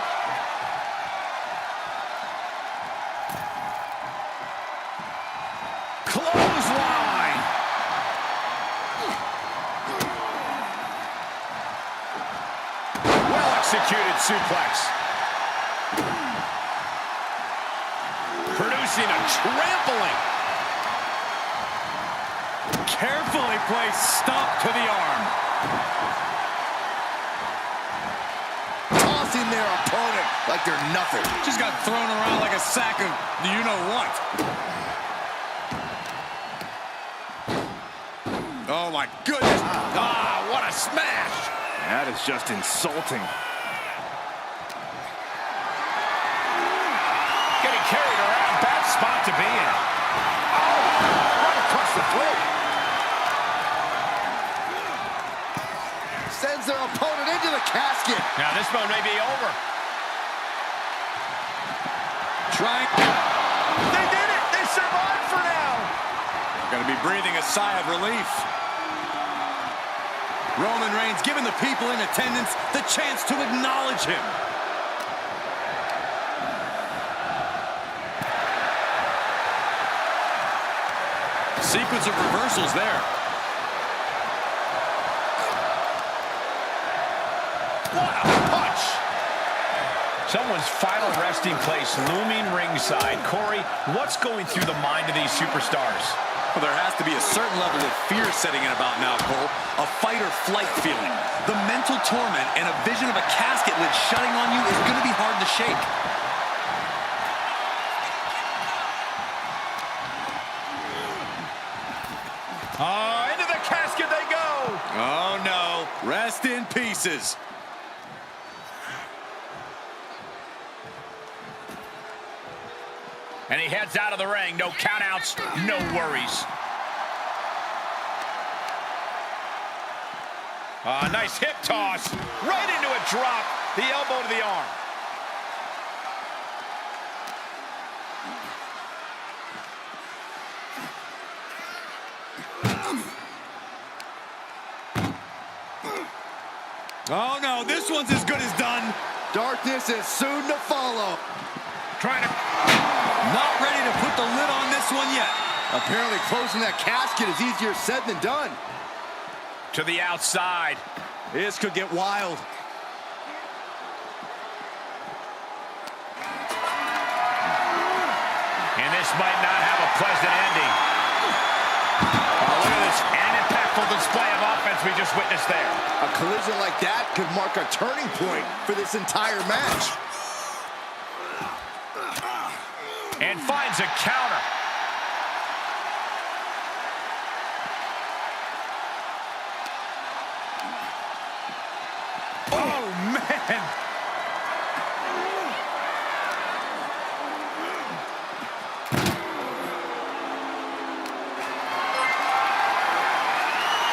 Speaker 1: Clothesline! Well-executed suplex. Producing a trampling.
Speaker 3: Carefully placed stop to the arm.
Speaker 2: Tossing their opponent like they're nothing.
Speaker 3: Just got thrown around like a sack of you-know-what. Oh, my goodness.
Speaker 1: Ah, what a smash!
Speaker 2: That is just insulting.
Speaker 1: Getting carried around, bad spot to be in. Oh, right across the throat.
Speaker 2: Sends their opponent into the casket.
Speaker 1: Now this one may be over.
Speaker 3: Trying.
Speaker 1: They did it! They survived for now!
Speaker 3: Gonna be breathing a sigh of relief. Roman Reigns giving the people in attendance the chance to acknowledge him. Sequence of reversals there.
Speaker 1: What a punch! Someone's final resting place looming ringside. Corey, what's going through the mind of these superstars?
Speaker 3: Well, there has to be a certain level of fear setting in about now, Cole. A fight or flight feeling. The mental torment and a vision of a casket lid shutting on you is going to be hard to shake.
Speaker 1: Into the casket they go!
Speaker 3: Oh, no. Rest in pieces.
Speaker 1: And he heads out of the ring. No countouts, no worries. Nice hip toss. Right into a drop. The elbow to the arm.
Speaker 3: Oh, no. This one's as good as done.
Speaker 2: Darkness is soon to follow.
Speaker 1: Trying to...
Speaker 3: Not ready to put the lid on this one yet.
Speaker 2: Apparently closing that casket is easier said than done.
Speaker 1: To the outside.
Speaker 2: This could get wild.
Speaker 1: And this might not have a pleasant ending. Oh, look at this. An impactful display of offense we just witnessed there.
Speaker 2: A collision like that could mark a turning point for this entire match.
Speaker 1: And finds a counter. Oh, man.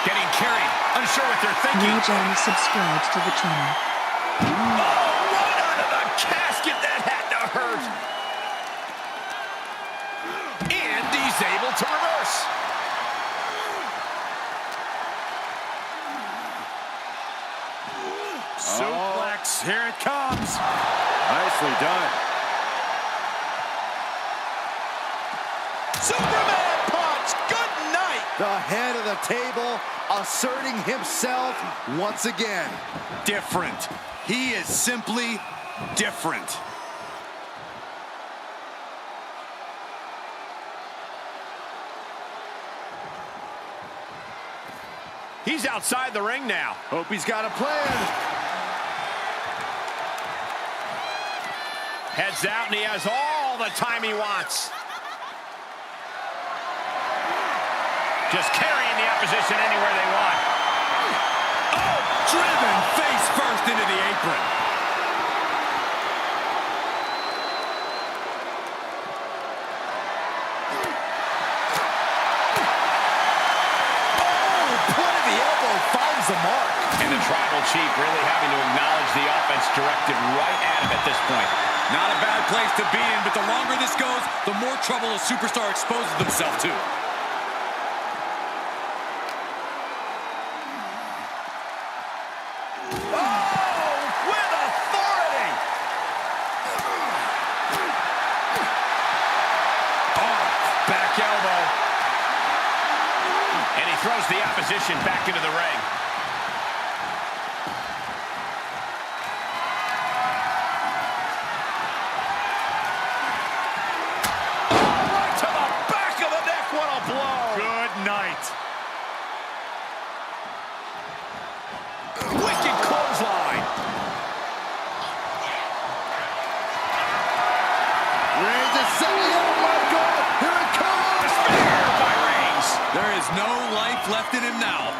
Speaker 1: Getting carried. Unsure what they're thinking.
Speaker 4: New Gen subscribed to the channel.
Speaker 1: Oh, right under the casket. That had to hurt. And he's able to reverse.
Speaker 3: Suplex, here it comes.
Speaker 2: Nicely done.
Speaker 3: Superman punch, good night.
Speaker 2: The head of the table asserting himself once again.
Speaker 3: Different. He is simply different.
Speaker 1: He's outside the ring now.
Speaker 2: Hope he's got a plan.
Speaker 1: Heads out, and he has all the time he wants. Just carrying the opposition anywhere they want.
Speaker 3: Oh, driven face first into the apron.
Speaker 2: The mark.
Speaker 1: And the Tribal Chief really having to acknowledge the offense directed right at him at this point.
Speaker 3: Not a bad place to be in, but the longer this goes, the more trouble a superstar exposes themselves to.
Speaker 1: Oh, with authority! Oh, back elbow. And he throws the opposition back into the ring. Wicked clothesline.
Speaker 2: Reigns is setting up, Michael. Here it comes.
Speaker 1: Spear by Reigns.
Speaker 3: There is no life left in him now.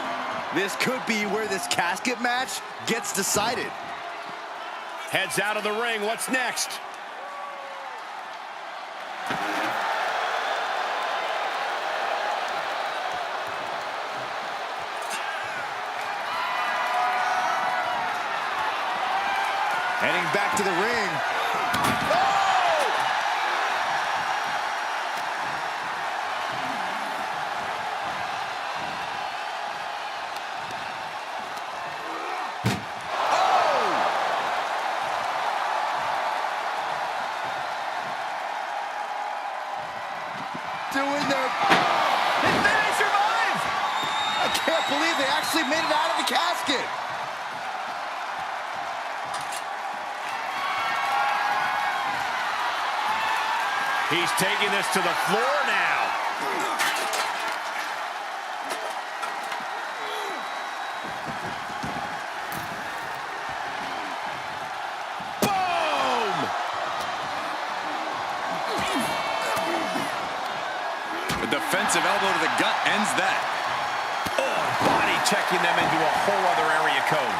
Speaker 2: This could be where this casket match gets decided.
Speaker 1: Heads out of the ring. What's next?
Speaker 2: Heading back to the ring.
Speaker 1: Oh!
Speaker 2: Doing their...
Speaker 1: Did they survive?
Speaker 2: I can't believe they actually made it out of the casket.
Speaker 1: He's taking this to the floor now. Boom!
Speaker 3: A defensive elbow to the gut ends that.
Speaker 1: Oh, body checking them into a whole other area code.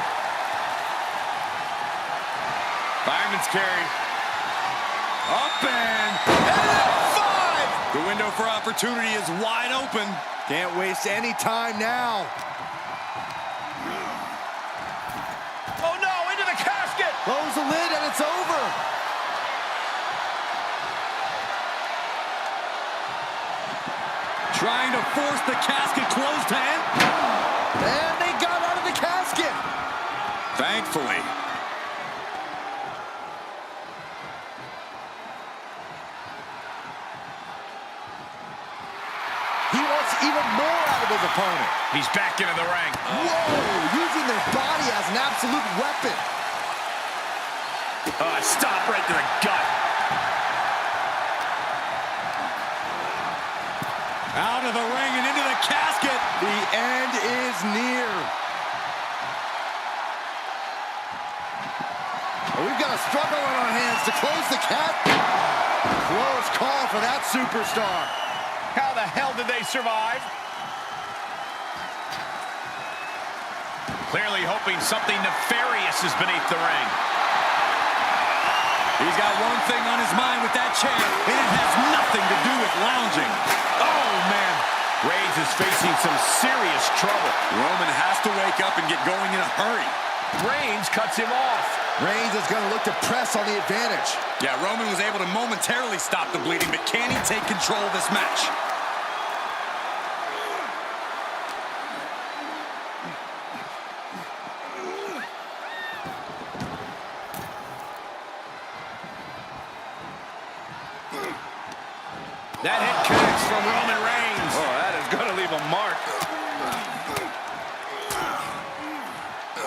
Speaker 3: Fireman's carry. Up and
Speaker 1: F5!
Speaker 3: the window for opportunity is wide open.
Speaker 2: Can't waste any time now.
Speaker 1: Oh no, into the casket!
Speaker 2: Close the lid and it's over.
Speaker 3: Trying to force the casket closed hand.
Speaker 2: And they got out of the casket.
Speaker 3: Thankfully.
Speaker 2: He wants even more out of his opponent.
Speaker 1: He's back into the ring.
Speaker 2: Whoa, using their body as an absolute weapon.
Speaker 1: Stop right to the gut.
Speaker 3: Out of the ring and into the casket.
Speaker 2: The end is near. Well, we've got a struggle on our hands to close the cap. Close call for that superstar.
Speaker 1: How the hell did they survive? Clearly hoping something nefarious is beneath the ring.
Speaker 3: He's got one thing on his mind with that chair, and it has nothing to do with lounging. Oh, man.
Speaker 1: Reigns is facing some serious trouble.
Speaker 3: Roman has to wake up and get going in a hurry.
Speaker 1: Reigns cuts him off.
Speaker 2: Reigns is going to look to press on the advantage.
Speaker 3: Yeah, Roman was able to momentarily stop the bleeding, but can he take control of this match?
Speaker 1: That hit connects from Roman Reigns. Oh, that is going to leave a mark.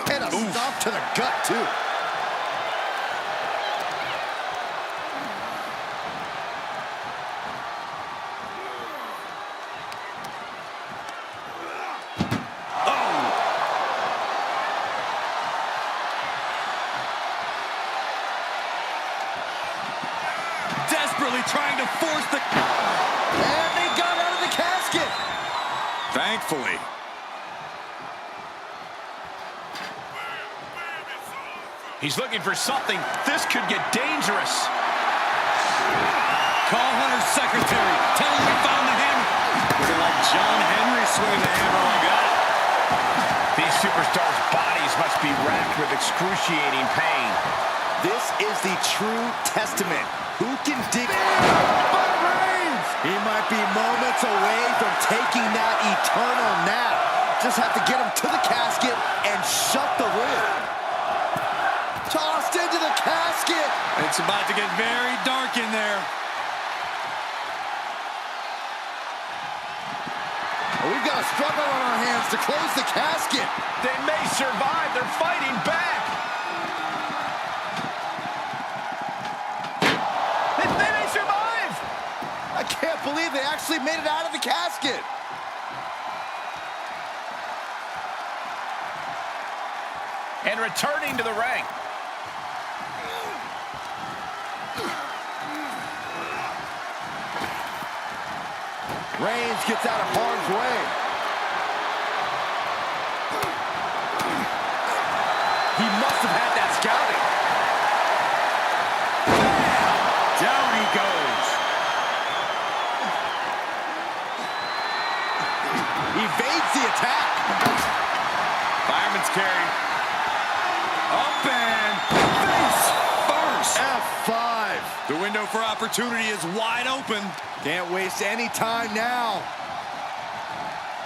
Speaker 2: And a stomp to the gut, too.
Speaker 3: Desperately trying to force the...
Speaker 2: And they got out of the casket.
Speaker 3: Thankfully.
Speaker 1: He's looking for something. This could get dangerous.
Speaker 3: Call Hunter's secretary. Tell him we found the hammer. Looking like John Henry swinging the hammer like that.
Speaker 1: These superstars' bodies must be racked with excruciating pain.
Speaker 2: This is the true testament. Who can dig? But Reigns! He might be moments away from taking that eternal nap. Just have to get him to the casket and shut the lid. Tossed into the casket.
Speaker 3: It's about to get very dark in there.
Speaker 2: We've got a struggle on our hands to close the casket.
Speaker 1: They may survive. They're fighting back. They may survive.
Speaker 2: I can't believe they actually made it out of the casket.
Speaker 1: And returning to the ring.
Speaker 2: Reigns gets out of harm's way. He must have had that scouting.
Speaker 3: Down he goes.
Speaker 2: Evades the attack.
Speaker 3: Fireman's carry. Up and face first.
Speaker 2: F5.
Speaker 3: The window for opportunity is wide open.
Speaker 2: Can't waste any time now.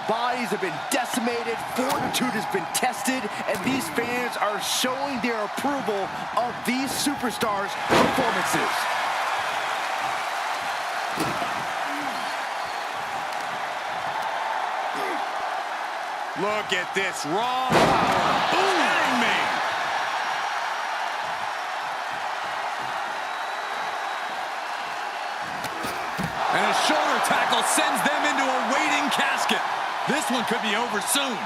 Speaker 2: Bodies have been decimated, fortitude has been tested, and these fans are showing their approval of these superstars' performances.
Speaker 3: Look at this raw power. Bang me. And a shoulder tackle sends them into a waiting casket. This one could be over soon.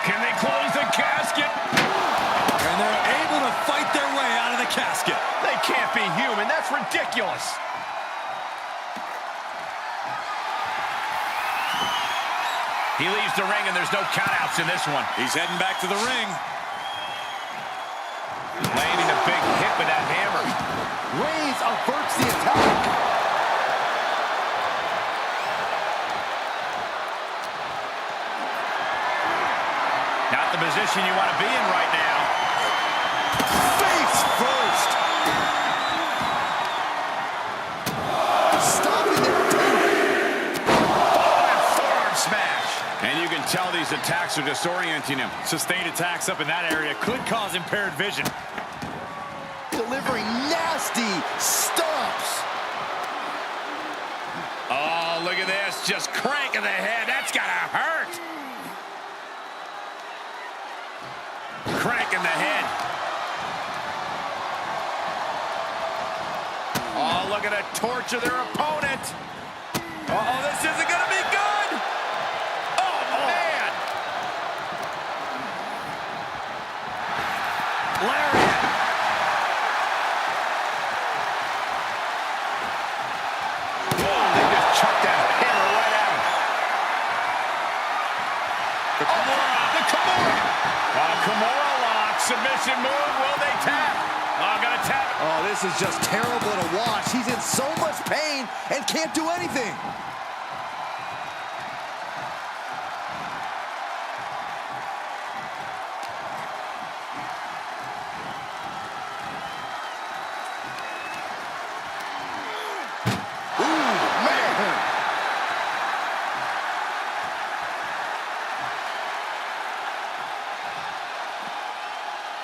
Speaker 1: Can they close the casket?
Speaker 3: And they're able to fight their way out of the casket.
Speaker 1: They can't be human. That's ridiculous. He leaves the ring, and there's no countouts in this one.
Speaker 3: He's heading back to the ring.
Speaker 1: Landing a big hit with that hammer.
Speaker 2: Reigns averts the attack.
Speaker 1: Not the position you want to be in right now.
Speaker 2: Face first. Stopping the
Speaker 1: Forearm smash. And you can tell these attacks are disorienting him.
Speaker 3: Sustained attacks up in that area could cause impaired vision.
Speaker 2: delivering nasty stomps.
Speaker 1: Oh, look at this. Just cranking the head. That's got to hurt. Cranking the head. Oh, look at it. Torture their opponent. Uh-oh, this isn't going to be good. Oh, man. Lariat. Whoa, they just chucked that hammer right at him. The Kimura. The Kimura. Kimura lock. Submission move. Will they tap? Oh, gonna tap.
Speaker 2: Oh, this is just terrible to watch. He's in so much pain and can't do anything.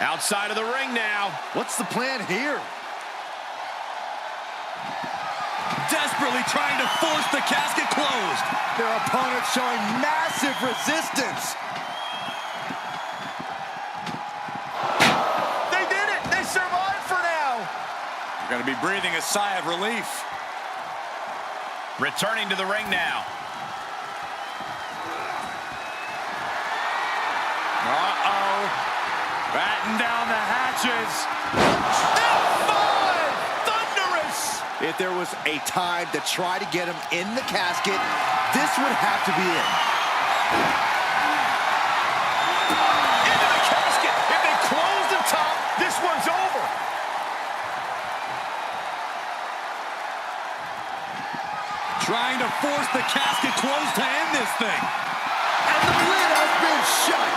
Speaker 1: Outside of the ring now.
Speaker 2: What's the plan here?
Speaker 3: Desperately trying to force the casket closed.
Speaker 2: Their opponent showing massive resistance.
Speaker 1: They did it. They survived for now.
Speaker 3: You're going to be breathing a sigh of relief.
Speaker 1: Returning to the ring now.
Speaker 3: Uh-oh. Batten down the hatches.
Speaker 1: F5! Thunderous!
Speaker 2: If there was a time to try to get him in the casket, this would have to be it.
Speaker 1: Into the casket. If they close the top, this one's over.
Speaker 3: Trying to force the casket closed to end this thing.
Speaker 2: And the lid has been shut.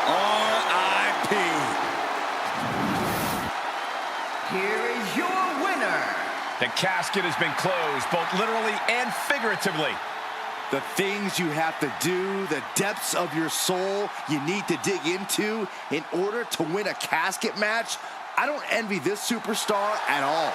Speaker 3: R.I.P.
Speaker 5: Here is your winner.
Speaker 1: The casket has been closed, both literally and figuratively.
Speaker 2: The things you have to do, the depths of your soul you need to dig into in order to win a casket match, I don't envy this superstar at all.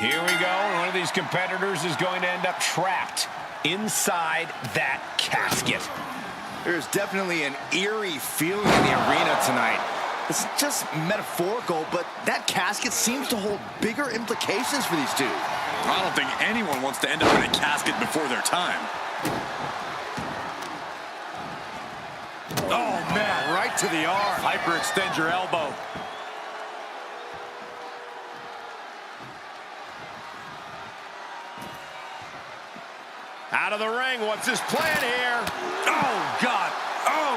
Speaker 1: Here we go. One of these competitors is going to end up trapped inside that casket.
Speaker 2: There's definitely an eerie feeling in the arena tonight. It's just metaphorical, but that casket seems to hold bigger implications for these two.
Speaker 3: I don't think anyone wants to end up in a casket before their time.
Speaker 2: Oh, man, right to the arm.
Speaker 3: Hyperextend your elbow.
Speaker 1: Out of the ring. What's his plan here?
Speaker 3: Oh, God. Oh!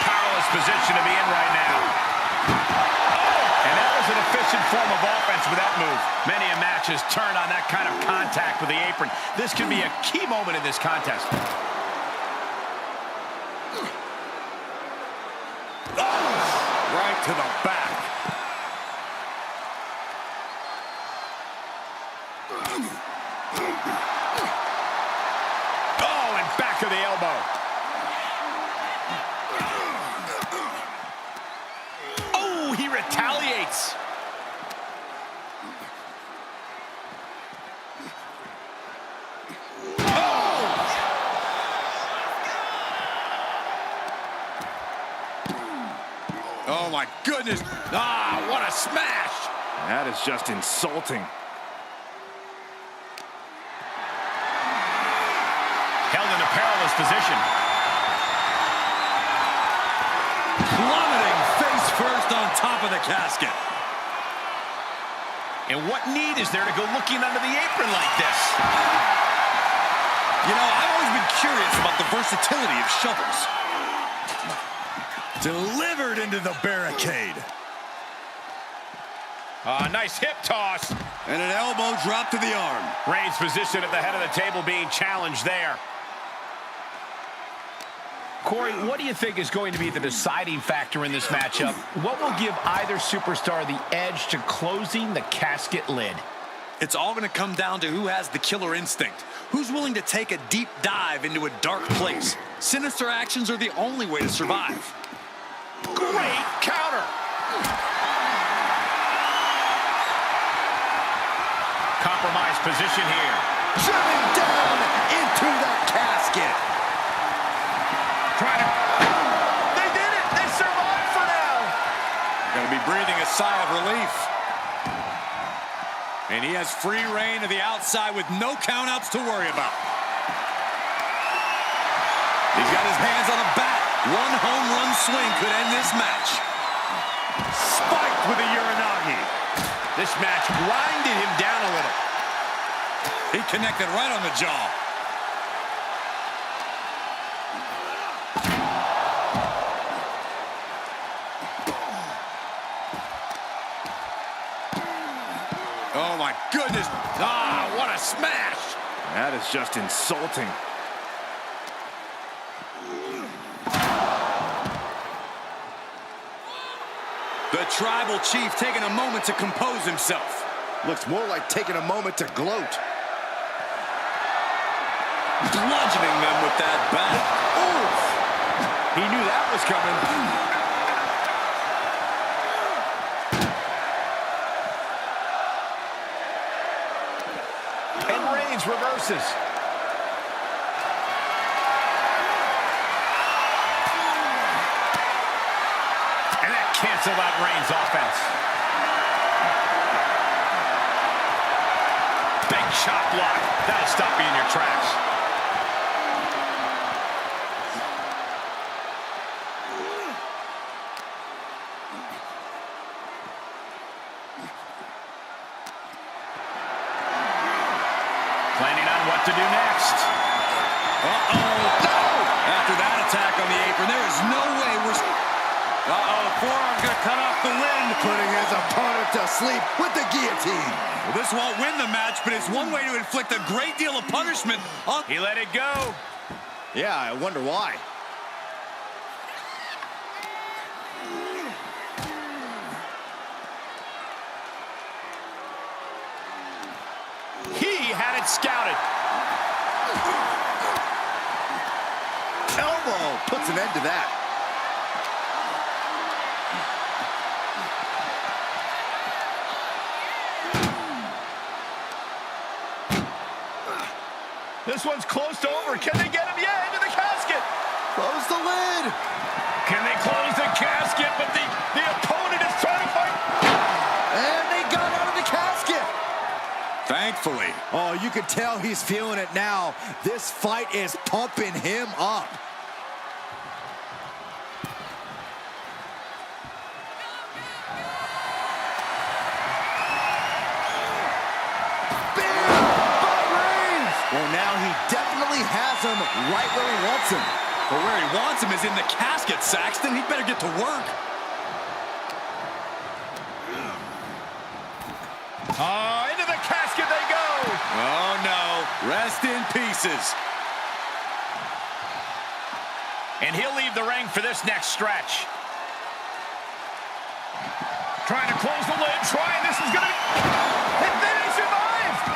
Speaker 1: Powerless position to be in right now. Oh! And that was an efficient form of offense with that move. Many a match has turned on that kind of contact with the apron. This could be a key moment in this contest.
Speaker 3: Oh! Right to the back.
Speaker 1: Oh, and back of the elbow. Oh, he retaliates.
Speaker 3: Oh, my goodness.
Speaker 1: Ah, what a smash.
Speaker 2: That is just insulting.
Speaker 1: Held in a perilous position.
Speaker 3: Plummeting face first on top of the casket.
Speaker 1: And what need is there to go looking under the apron like this?
Speaker 3: You know, I've always been curious about the versatility of shovels. Delivered into the barricade.
Speaker 1: Nice hip toss.
Speaker 3: And an elbow drop to the arm.
Speaker 1: Reigns' position at the head of the table being challenged there. Corey, what do you think is going to be the deciding factor in this matchup? What will give either superstar the edge to closing the casket lid?
Speaker 3: It's all going to come down to who has the killer instinct. Who's willing to take a deep dive into a dark place. Sinister actions are the only way to survive.
Speaker 1: Great counter. Compromised position here.
Speaker 2: Driven down into the casket.
Speaker 1: Trying to... They did it! They survived for now!
Speaker 3: Going to be breathing a sigh of relief. And he has free reign to the outside with no countouts to worry about. He's got his hands on the bat. One home run swing could end this match.
Speaker 1: Spiked with a Uranagi. This match grinded him down a little.
Speaker 3: He connected right on the jaw. Oh, my goodness. Ah, what a smash.
Speaker 2: That is just insulting.
Speaker 3: The tribal chief taking a moment to compose himself.
Speaker 2: Looks more like taking a moment to gloat.
Speaker 3: Bludgeoning them with that bat. Oof! He knew that was coming.
Speaker 1: And Reigns reverses. And that canceled out Reigns' offense. Big chop block. That'll stop you in your tracks. Planning on what to do next.
Speaker 3: Uh-oh. No! After that attack on the apron, there is no way we're... Uh-oh, forearm's gonna cut off the wind.
Speaker 2: Putting his opponent to sleep with the guillotine.
Speaker 3: Well, this won't win the match, but it's one way to inflict a great deal of punishment on...
Speaker 1: He let it go.
Speaker 2: Yeah, I wonder why.
Speaker 1: He had it scouted.
Speaker 2: Elbow puts an end to that.
Speaker 1: This one's close to over. Can they get him? Yeah, into the casket.
Speaker 2: Close the lid.
Speaker 1: Can they close the casket? But the opponent is trying to fight.
Speaker 2: And they got out of the casket.
Speaker 3: Thankfully.
Speaker 2: Oh, you can tell he's feeling it now. This fight is pumping him up. Well, now he definitely has him right where he wants him.
Speaker 3: But where he wants him is in the casket, Saxton. He better get to work.
Speaker 1: Into the casket they go.
Speaker 3: Oh, no. Rest in pieces.
Speaker 1: And he'll leave the ring for this next stretch. Trying to close the lid. This is going to be... And then he survived.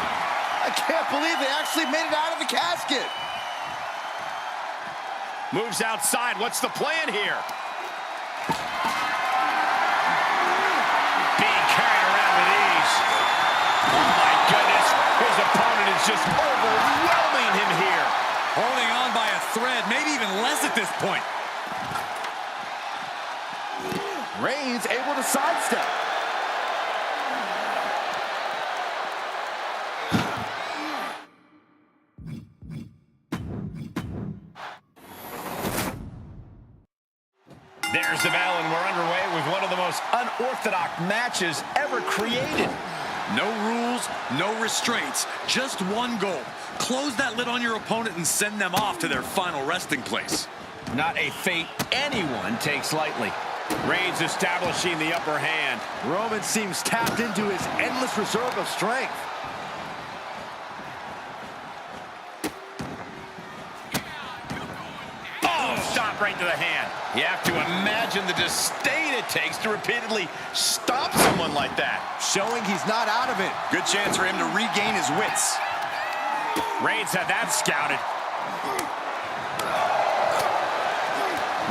Speaker 2: I can't believe they actually made it out of the casket.
Speaker 1: Moves outside. What's the plan here? Being carried around with ease. Oh, my goodness. His opponent is just overwhelming him here.
Speaker 3: Holding on by a thread, maybe even less at this point.
Speaker 2: Reigns able to sidestep.
Speaker 1: There's the bell, and we're underway with one of the most unorthodox matches ever created.
Speaker 3: No rules, no restraints, just one goal. Close that lid on your opponent and send them off to their final resting place.
Speaker 1: Not a fate anyone takes lightly. Reigns establishing the upper hand.
Speaker 2: Roman seems tapped into his endless reserve of strength.
Speaker 1: Oh, stop right to the hand. You have to imagine the disdain it takes to repeatedly stop someone like that.
Speaker 2: Showing he's not out of it.
Speaker 3: Good chance for him to regain his wits.
Speaker 1: Reigns had that scouted.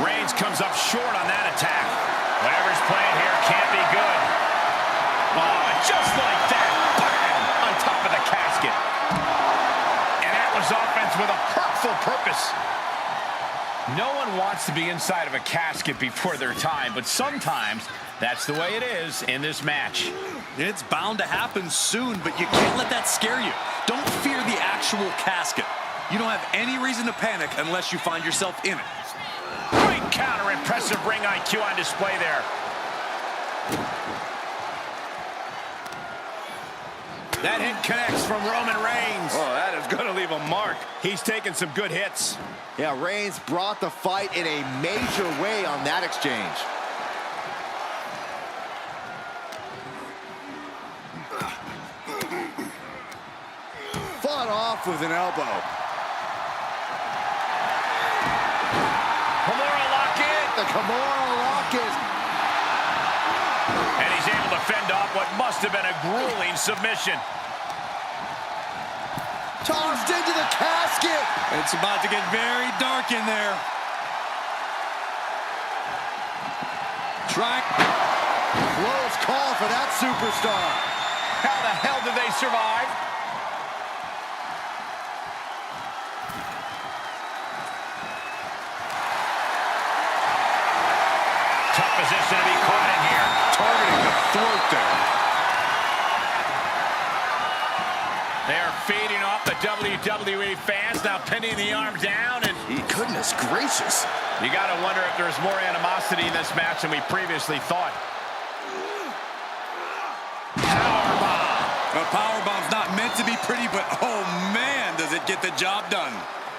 Speaker 1: Reigns comes up short on that attack. Whatever's playing here can't be good. Oh, just like that. Bam! On top of the casket. And that was offense with a hurtful purpose. No one wants to be inside of a casket before their time, but sometimes that's the way it is in this match.
Speaker 3: It's bound to happen soon, but you can't let that scare you. Don't fear the actual casket. You don't have any reason to panic unless you find yourself in it.
Speaker 1: Great counter, impressive ring IQ on display there. That hit connects from Roman Reigns.
Speaker 2: Oh, that is going to leave a mark.
Speaker 1: He's taking some good hits.
Speaker 2: Yeah, Reigns brought the fight in a major way on that exchange. Fought off with an elbow.
Speaker 1: Kimura lock in.
Speaker 2: The Kimura lock is...
Speaker 1: And he's able to fend off what must have been a grueling submission.
Speaker 2: Tossed into the casket.
Speaker 3: It's about to get very dark in there.
Speaker 2: Close call for that superstar.
Speaker 1: How the hell did they survive? Tough position to be caught in here.
Speaker 2: Targeting the throat there.
Speaker 1: They are feeding off the WWE fans, now pinning the arm down, and
Speaker 2: Goodness gracious.
Speaker 1: you got to wonder if there's more animosity in this match than we previously thought.
Speaker 3: A powerbomb's not meant to be pretty, but oh man, does it get the job done.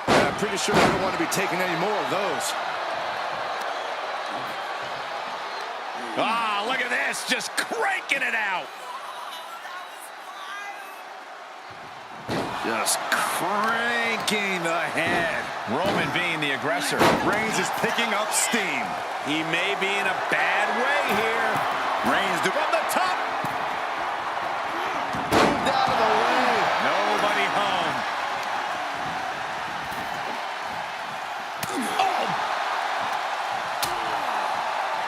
Speaker 2: Yeah, I'm pretty sure I don't want to be taking any more of those.
Speaker 1: Ah, look at this, just cranking it out.
Speaker 2: Just cranking the head.
Speaker 1: Roman being the aggressor.
Speaker 2: Reigns is picking up steam.
Speaker 1: He may be in a bad way here.
Speaker 2: Reigns from the top. Moved out of the way.
Speaker 1: Nobody home. Oh!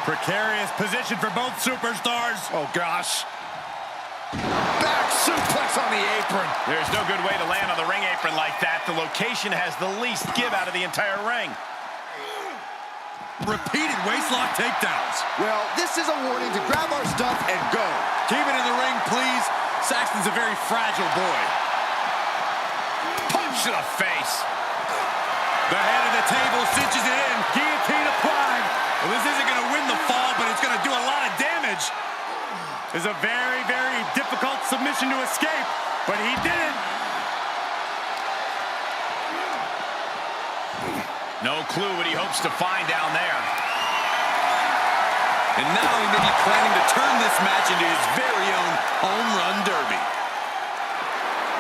Speaker 1: Precarious position for both superstars.
Speaker 2: Oh, gosh. Back suplex on the apron.
Speaker 1: There's no good way to land on the ring apron like that. The location has the least give out of the entire ring.
Speaker 3: Repeated waistlock takedowns.
Speaker 2: Well, this is a warning to grab our stuff and go.
Speaker 3: Keep it in the ring, please. Saxton's a very fragile boy.
Speaker 1: Punch to the face.
Speaker 3: The head of the table cinches it in. Guillotine applied. Well, this isn't going to win the fall, but it's going to do a lot of damage. It's a very, very difficult submission to escape, but he did it.
Speaker 1: No clue what he hopes to find down there.
Speaker 3: And now he may be planning to turn this match into his very own home run derby.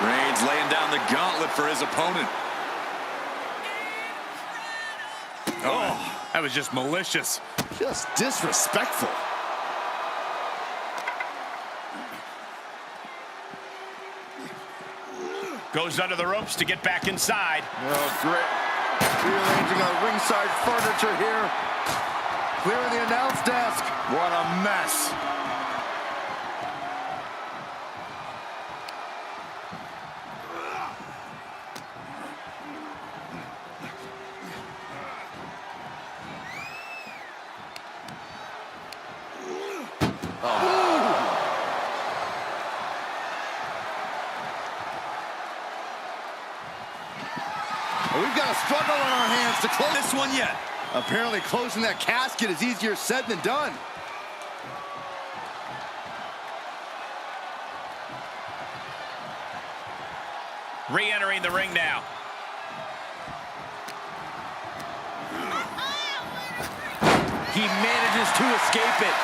Speaker 3: Reigns laying down the gauntlet for his opponent. Oh, that was just malicious.
Speaker 2: Just disrespectful.
Speaker 1: Goes under the ropes to get back inside.
Speaker 2: Oh, great. Rearranging our ringside furniture here. Clearing the announce desk. What a mess. We've got a struggle on our hands to close
Speaker 3: This one yet.
Speaker 2: Apparently closing that casket is easier said than done.
Speaker 1: Re-entering the ring now.
Speaker 2: He manages to escape it.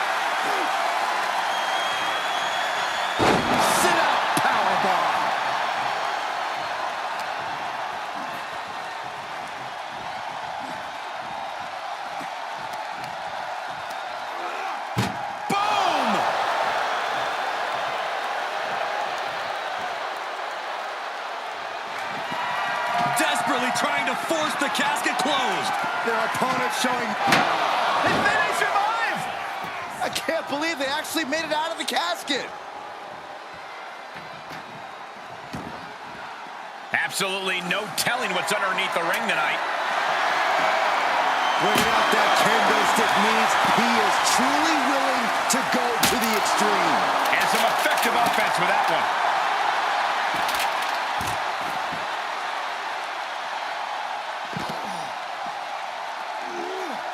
Speaker 2: Sit out powerbomb.
Speaker 3: Desperately trying to force the casket closed.
Speaker 2: Their opponent showing... And then they survive! I can't believe they actually made it out of the casket.
Speaker 1: Absolutely no telling what's underneath the ring tonight.
Speaker 2: Bringing out that kendo stick means he is truly willing to go to the extreme.
Speaker 1: And some effective offense with that one.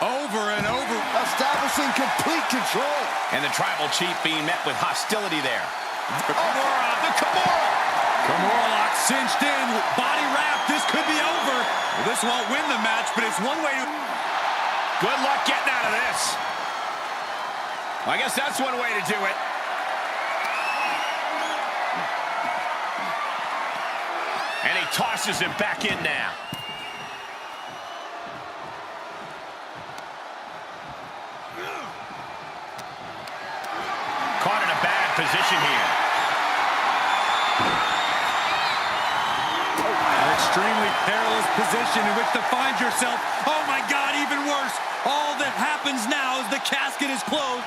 Speaker 3: Over and over.
Speaker 2: Establishing complete control.
Speaker 1: And the tribal chief being met with hostility there. The Kimura.
Speaker 3: Kimura lock cinched in. Body wrap. This could be over. Well, this won't win the match, but it's one way to...
Speaker 1: Good luck getting out of this. I guess that's one way to do it. And he tosses him back in now. Caught in a bad position here.
Speaker 3: An extremely perilous position in which to find yourself. Oh my God, even worse. All that happens now is the casket is closed.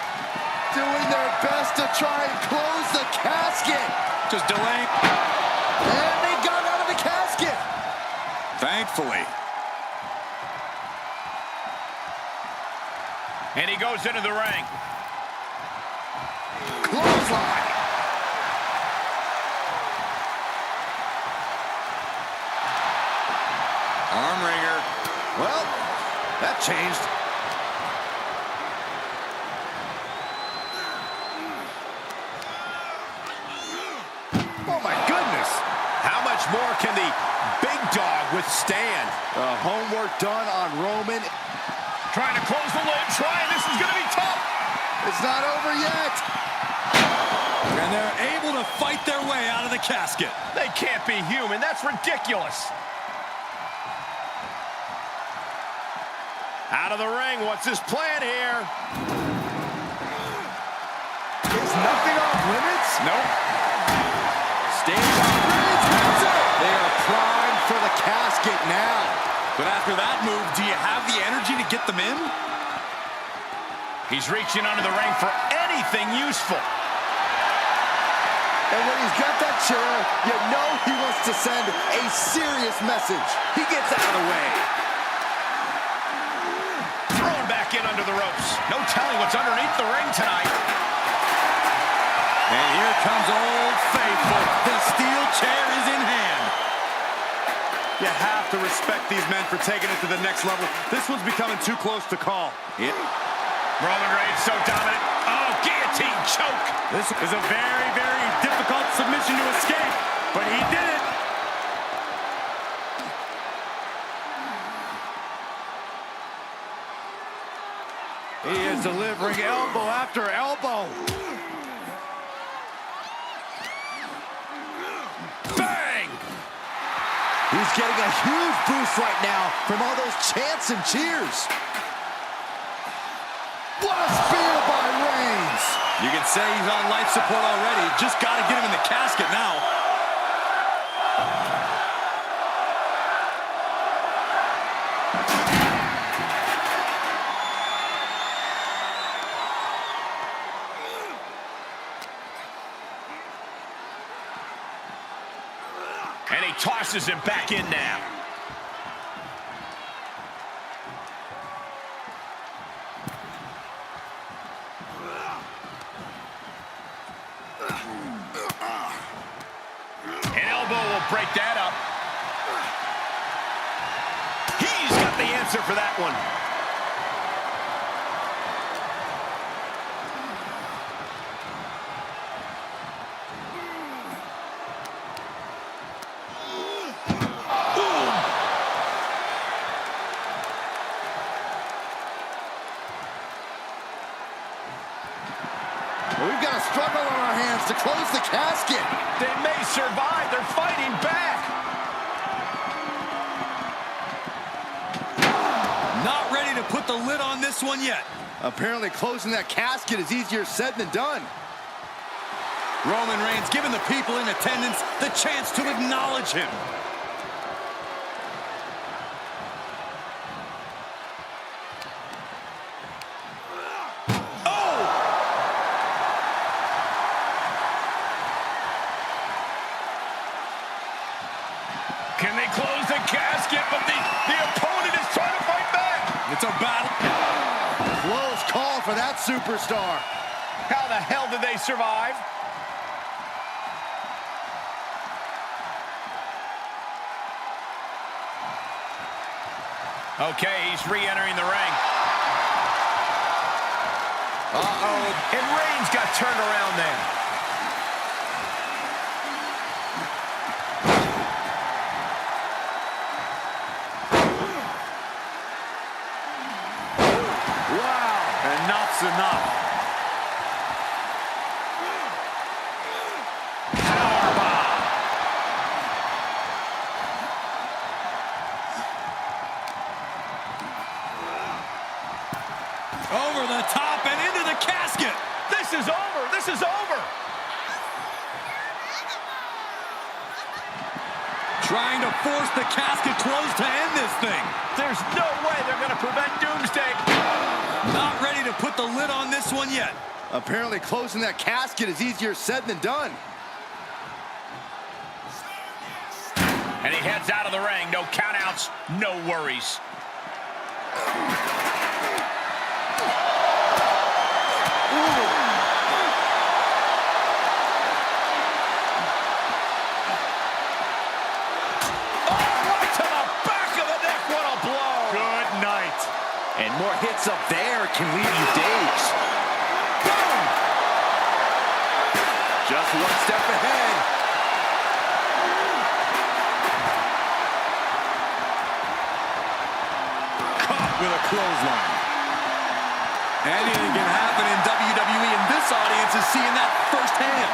Speaker 2: Doing their best to try and close the casket.
Speaker 3: Just delaying.
Speaker 2: And they got out of the casket.
Speaker 3: Thankfully.
Speaker 1: And he goes into the ring.
Speaker 2: Clothesline.
Speaker 3: Arm wringer.
Speaker 2: Well, that changed. Oh my goodness.
Speaker 1: How much more can the big dog withstand?
Speaker 2: Homework done on Roman.
Speaker 1: Trying to close the lid. This is going to be tough.
Speaker 2: It's not over yet.
Speaker 3: And they're able to fight their way out of the casket.
Speaker 1: They can't be human. That's ridiculous. Out of the ring. What's his plan here?
Speaker 2: Is nothing off limits?
Speaker 1: Nope.
Speaker 2: Stage has it. They are primed for the casket now.
Speaker 3: But after that move, do you have the energy to get them in?
Speaker 1: He's reaching under the ring for anything useful.
Speaker 2: And when he's got that chair, you know he wants to send a serious message. He gets out of the way.
Speaker 1: Thrown back in under the ropes. No telling what's underneath the ring tonight.
Speaker 3: And here comes Old Faithful. The steel chair is in hand. You have to respect these men for taking it to the next level. This one's becoming too close to call.
Speaker 1: Roman Reigns so dominant. Oh, guillotine choke.
Speaker 3: This is a very, very difficult submission to escape, but he did it.
Speaker 2: He is delivering elbow after elbow.
Speaker 1: Bang!
Speaker 2: He's getting a huge boost right now from all those chants and cheers. What a spear by Reigns!
Speaker 3: You can say he's on life support already. Just got to get him in the casket now.
Speaker 1: And he tosses him back in now. An elbow will break that up. He's got the answer for that one.
Speaker 2: We've got a struggle on our hands to close the casket.
Speaker 1: They may survive. They're fighting back.
Speaker 3: Not ready to put the lid on this one yet.
Speaker 2: Apparently closing that casket is easier said than done.
Speaker 3: Roman Reigns giving the people in attendance the chance to acknowledge him.
Speaker 1: Can they close the casket? But the opponent is trying to fight back.
Speaker 3: It's a battle.
Speaker 2: Close call for that superstar.
Speaker 1: How the hell did they survive? Okay, he's re-entering the ring. Uh-oh. And Reigns got turned around there.
Speaker 3: Wow. Enough's enough. Over the top and into the casket.
Speaker 1: This is over. This is over.
Speaker 3: Trying to force the casket closed to end this thing.
Speaker 1: There's no way they're going to prevent Doomsday.
Speaker 3: Not ready to put the lid on this one yet.
Speaker 2: Apparently closing that casket is easier said than done.
Speaker 1: And he heads out of the ring. No countouts, no worries.
Speaker 2: And more hits up there can leave you dazed. Boom! Just one step ahead.
Speaker 3: Caught with a clothesline. Anything can happen in WWE, and this audience is seeing that firsthand.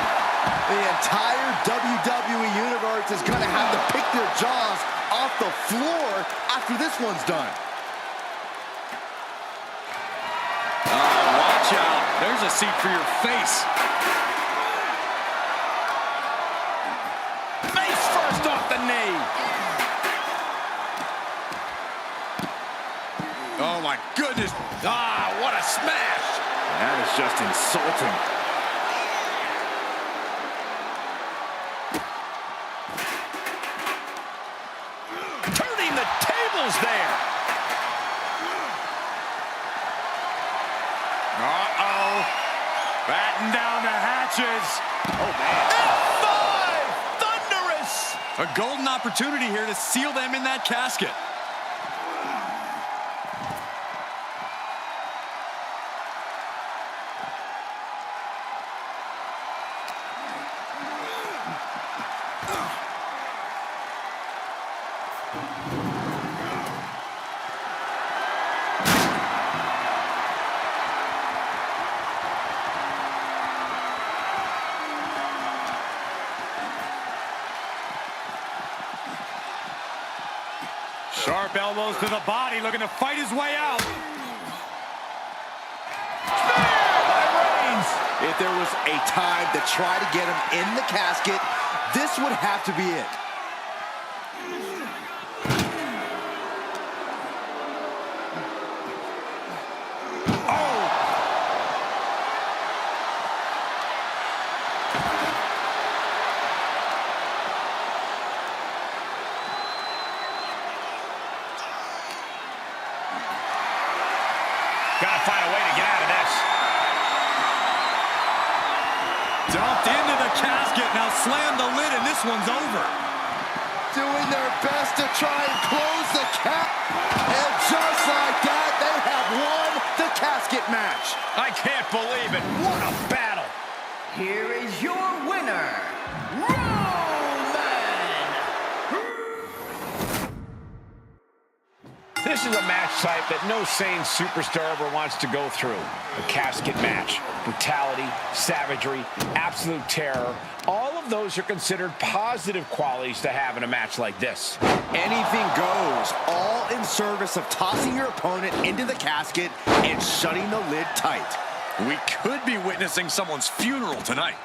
Speaker 2: The entire WWE Universe is going to have to pick their jaws off the floor after this one's done.
Speaker 3: Watch out. There's a seat for your face.
Speaker 1: Face first off the knee.
Speaker 3: Oh, my goodness.
Speaker 1: Ah, what a smash.
Speaker 2: That is just insulting.
Speaker 1: Turning the tables there.
Speaker 3: Uh-oh. Batten down the hatches.
Speaker 2: Oh, man.
Speaker 1: F5! Thunderous!
Speaker 3: A golden opportunity here to seal them in that casket. Sharp elbows to the body, looking to fight his way out.
Speaker 2: If there was a time to try to get him in the casket, this would have to be it.
Speaker 1: Gotta find a way to get out of this.
Speaker 3: Dumped into the casket. Now slam the lid, and this one's over.
Speaker 2: Doing their best to try and close the cap. And just like that, they have won the casket match.
Speaker 1: I can't believe it. What a battle.
Speaker 5: Here is your winner, Roman!
Speaker 1: This is a match type that no sane superstar ever wants to go through. A casket match. Brutality, savagery, absolute terror. All of those are considered positive qualities to have in a match like this.
Speaker 2: Anything goes, all in service of tossing your opponent into the casket and shutting the lid tight.
Speaker 3: We could be witnessing someone's funeral tonight.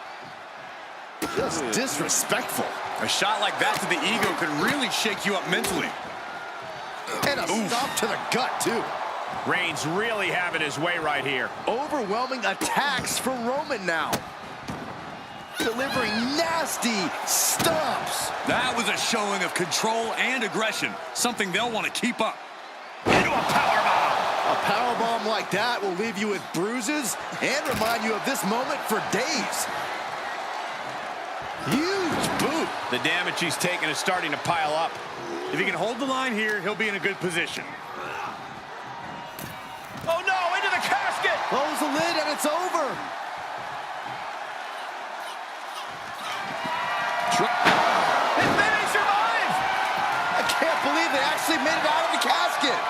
Speaker 2: Just disrespectful.
Speaker 3: A shot like that to the ego could really shake you up mentally.
Speaker 2: And a stop to the gut, too.
Speaker 1: Reigns really having his way right here.
Speaker 2: Overwhelming attacks from Roman now. Delivering nasty stomps.
Speaker 3: That was a showing of control and aggression, something they'll want to keep up.
Speaker 1: Into a powerbomb.
Speaker 2: A powerbomb like that will leave you with bruises and remind you of this moment for days. Huge boot.
Speaker 1: The damage he's taken is starting to pile up.
Speaker 3: If he can hold the line here, he'll be in a good position.
Speaker 2: Close the lid and it's over.
Speaker 1: Maybe he survives.
Speaker 2: I can't believe they actually made it out of the casket.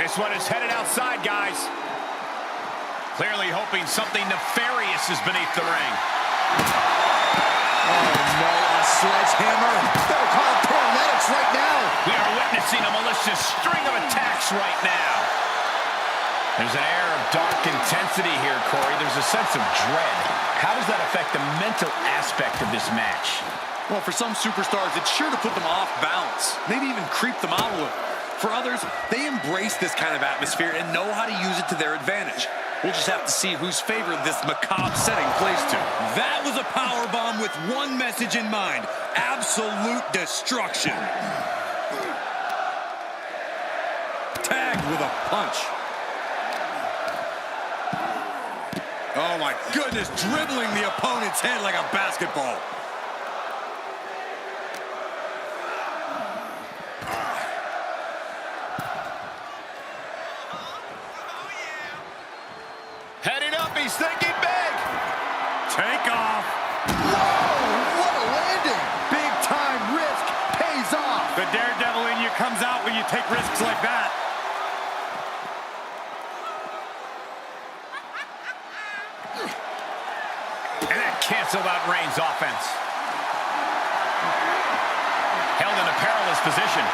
Speaker 1: This one is headed outside, guys. Clearly hoping something nefarious is beneath the ring.
Speaker 2: Oh no, a sledgehammer. Better call paramedics right now.
Speaker 1: We are witnessing a malicious string of attacks right now. There's an air of dark intensity here, Corey. There's a sense of dread. How does that affect the mental aspect of this match?
Speaker 3: Well, for some superstars, it's sure to put them off balance, maybe even creep them out a little. For others, they embrace this kind of atmosphere and know how to use it to their advantage. We'll just have to see whose favor this macabre setting plays to.
Speaker 6: That was a powerbomb with one message in mind: absolute destruction. Tagged with a punch. Oh my goodness, dribbling the opponent's head like a basketball.
Speaker 1: Heading up, he's thinking big.
Speaker 6: Take off.
Speaker 2: Whoa, what a landing. Big time risk pays off.
Speaker 6: The daredevil in you comes out when you take risks like that.
Speaker 1: And that canceled out Reigns' offense. Held in a perilous position.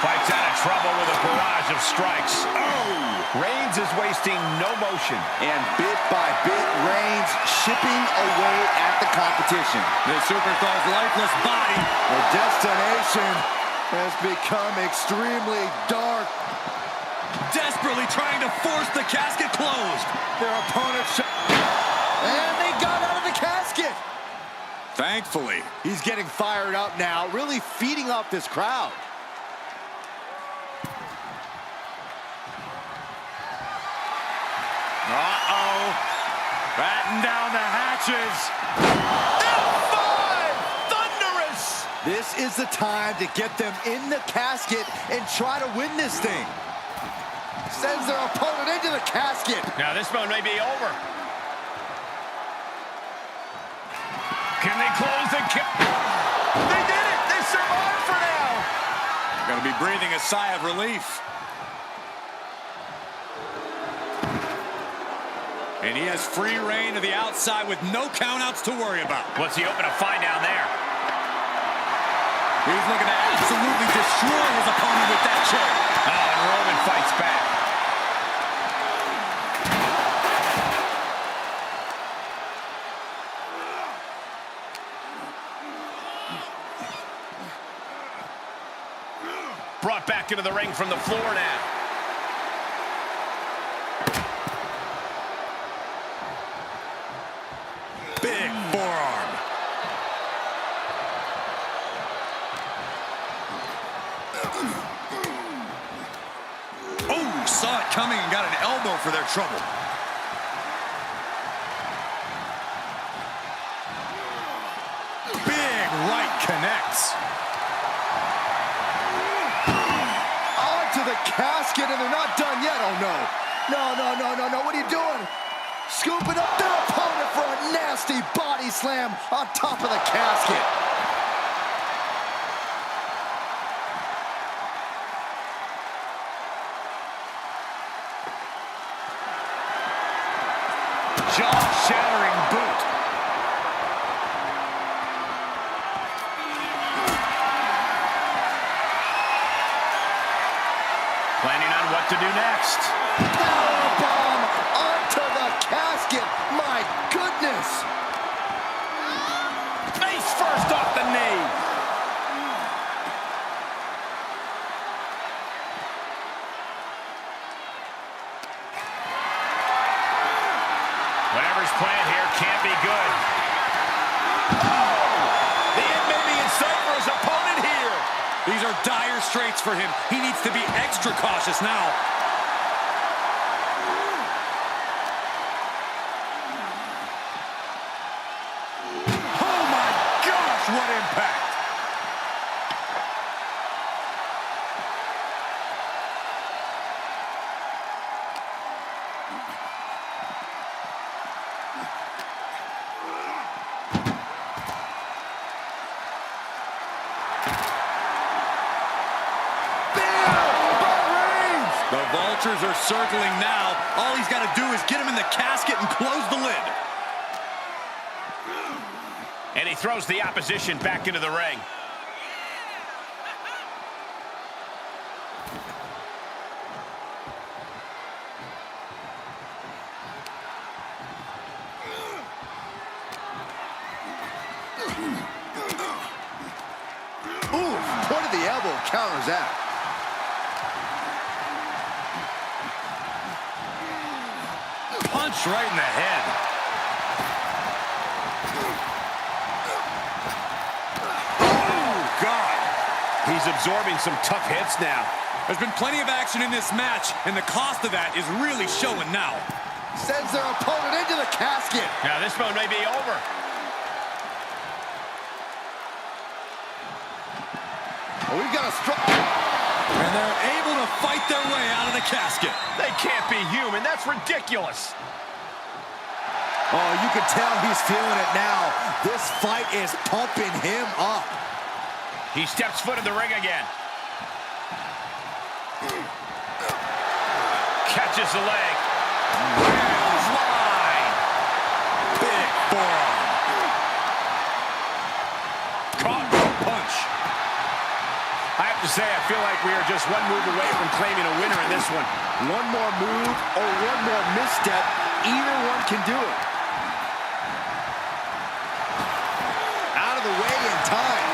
Speaker 1: Fights out of trouble with a barrage of strikes. Oh! Reigns is wasting no motion.
Speaker 2: And bit by bit, Reigns chipping away at the competition.
Speaker 6: The superstar's lifeless body.
Speaker 2: The destination has become extremely dark.
Speaker 6: Desperately trying to force the casket closed.
Speaker 2: Their opponent and they got out of the casket.
Speaker 6: Thankfully.
Speaker 2: He's getting fired up now, really feeding off this crowd.
Speaker 6: Uh-oh. Batten down the hatches.
Speaker 1: F5! Thunderous!
Speaker 2: This is the time to get them in the casket and try to win this thing. Sends their opponent into the casket.
Speaker 1: Now this one may be over. Can they close the They did it! They survived for now!
Speaker 6: Gonna be breathing a sigh of relief. And he has free reign to the outside with no countouts to worry about.
Speaker 1: What's he hoping to find down there?
Speaker 6: He's looking to absolutely destroy his opponent with that chair.
Speaker 1: Oh, and Roman fights back. Brought back into the ring from the floor now.
Speaker 6: Big forearm. Oh, saw it coming and got an elbow for their trouble. Big right connects.
Speaker 2: Onto the casket, and they're not done yet. Oh, no. No. What are you doing? Scooping up their opponent for a nasty body slam on top of the casket.
Speaker 6: Jaw-shattering boot.
Speaker 1: Planning on what to do next.
Speaker 2: Powerbomb onto the casket. My goodness.
Speaker 1: Face first off the knee. Whatever's planned here can't be good. The end may be in sight for his opponent here.
Speaker 6: These are dire straits for him. He needs to be extra cautious now. Oh my gosh, what impact!
Speaker 3: The vultures are circling now. All he's got to do is get him in the casket and close the lid.
Speaker 1: And he throws the opposition back into the ring.
Speaker 2: Ooh, point of the elbow counters that.
Speaker 3: Punch right in the head.
Speaker 1: Oh, God. He's absorbing some tough hits now.
Speaker 3: There's been plenty of action in this match, and the cost of that is really showing now.
Speaker 2: Sends their opponent into the casket.
Speaker 1: Now, this one may be over.
Speaker 2: Oh, we've got a strong...
Speaker 3: And they're able to fight their way out of the casket.
Speaker 1: They can't be human. That's ridiculous.
Speaker 2: Oh, you can tell he's feeling it now. This fight is pumping him up.
Speaker 1: He steps foot in the ring again. Catches the leg. Line.
Speaker 3: Big forearm.
Speaker 1: Caught with a punch. I have to say, I feel like we are just one move away from claiming a winner in this one.
Speaker 2: One more move or one more misstep, either one can do it. Out of the way in time.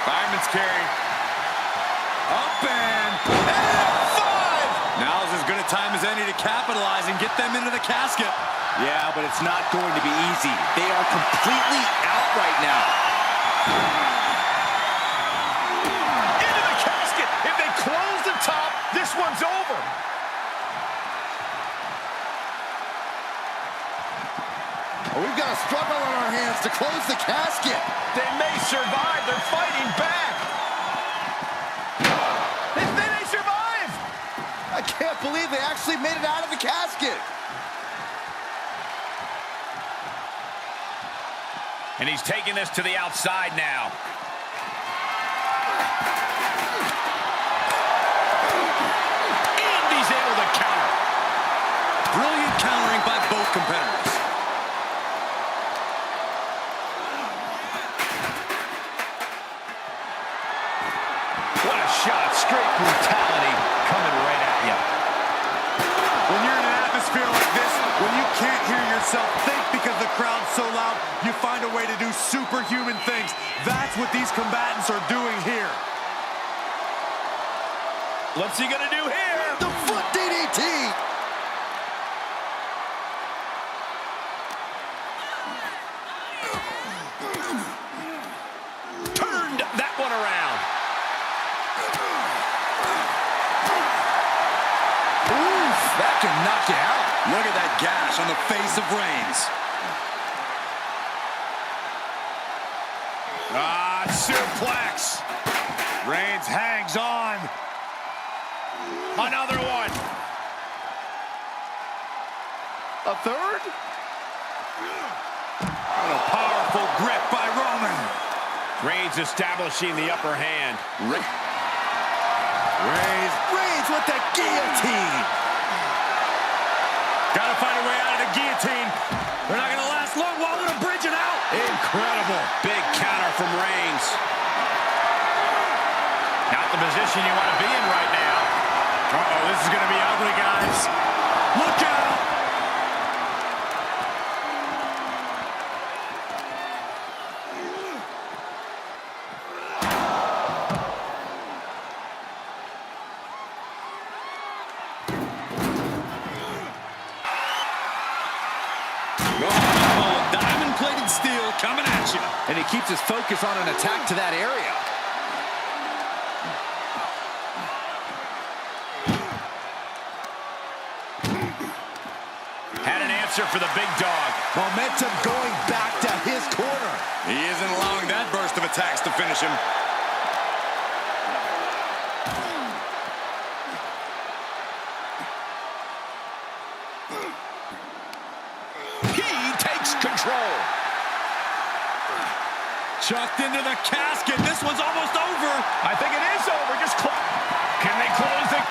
Speaker 3: Fireman's carry. Up and five. Now's as good a time as any to capitalize and get them into the casket.
Speaker 2: Yeah, but it's not going to be easy. They are completely out right now.
Speaker 1: Into the casket. If they close the top, this one's over.
Speaker 2: Oh, we've got a struggle on our hands to close the casket.
Speaker 1: They may survive. They're fighting back. They survive.
Speaker 2: I can't believe they actually made it out of the casket.
Speaker 1: And he's taking this to the outside now. And he's able to counter.
Speaker 3: Brilliant countering by both competitors.
Speaker 1: What a shot. Straight brutality coming right at you.
Speaker 3: When you're in an atmosphere like this, when you can't hear yourself think because the crowd's so loud, you find a way to do superhuman things. That's what these combatants are doing here.
Speaker 1: What's he gonna do here?
Speaker 2: The foot DDT.
Speaker 1: Turned that one around.
Speaker 2: Oof, that can knock you out.
Speaker 3: Look at that gash on the face of Reigns.
Speaker 1: Suplex. Reigns hangs on. Another one.
Speaker 2: A third?
Speaker 1: What a powerful grip by Roman. Reigns establishing the upper hand.
Speaker 2: Reigns with the guillotine.
Speaker 1: Gotta find a way out of the guillotine. They're not gonna last long. Why would a bridge it out? Incredible. Big counter from Reigns. Not the position you want to be in right now. Uh-oh, this is gonna be ugly, guys. Look out!
Speaker 3: Oh, diamond-plated steel coming at you.
Speaker 2: And he keeps his focus on an attack to that area.
Speaker 1: Had an answer for the big dog.
Speaker 2: Momentum going back to his corner.
Speaker 3: He isn't allowing that burst of attacks to finish him.
Speaker 1: He takes control.
Speaker 3: Chucked into the casket. This one's almost over.
Speaker 1: I think it is over. Just can they close it?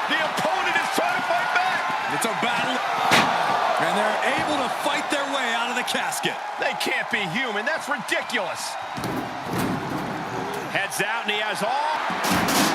Speaker 6: casket.
Speaker 1: They can't be human. That's ridiculous. Heads out, and he has all.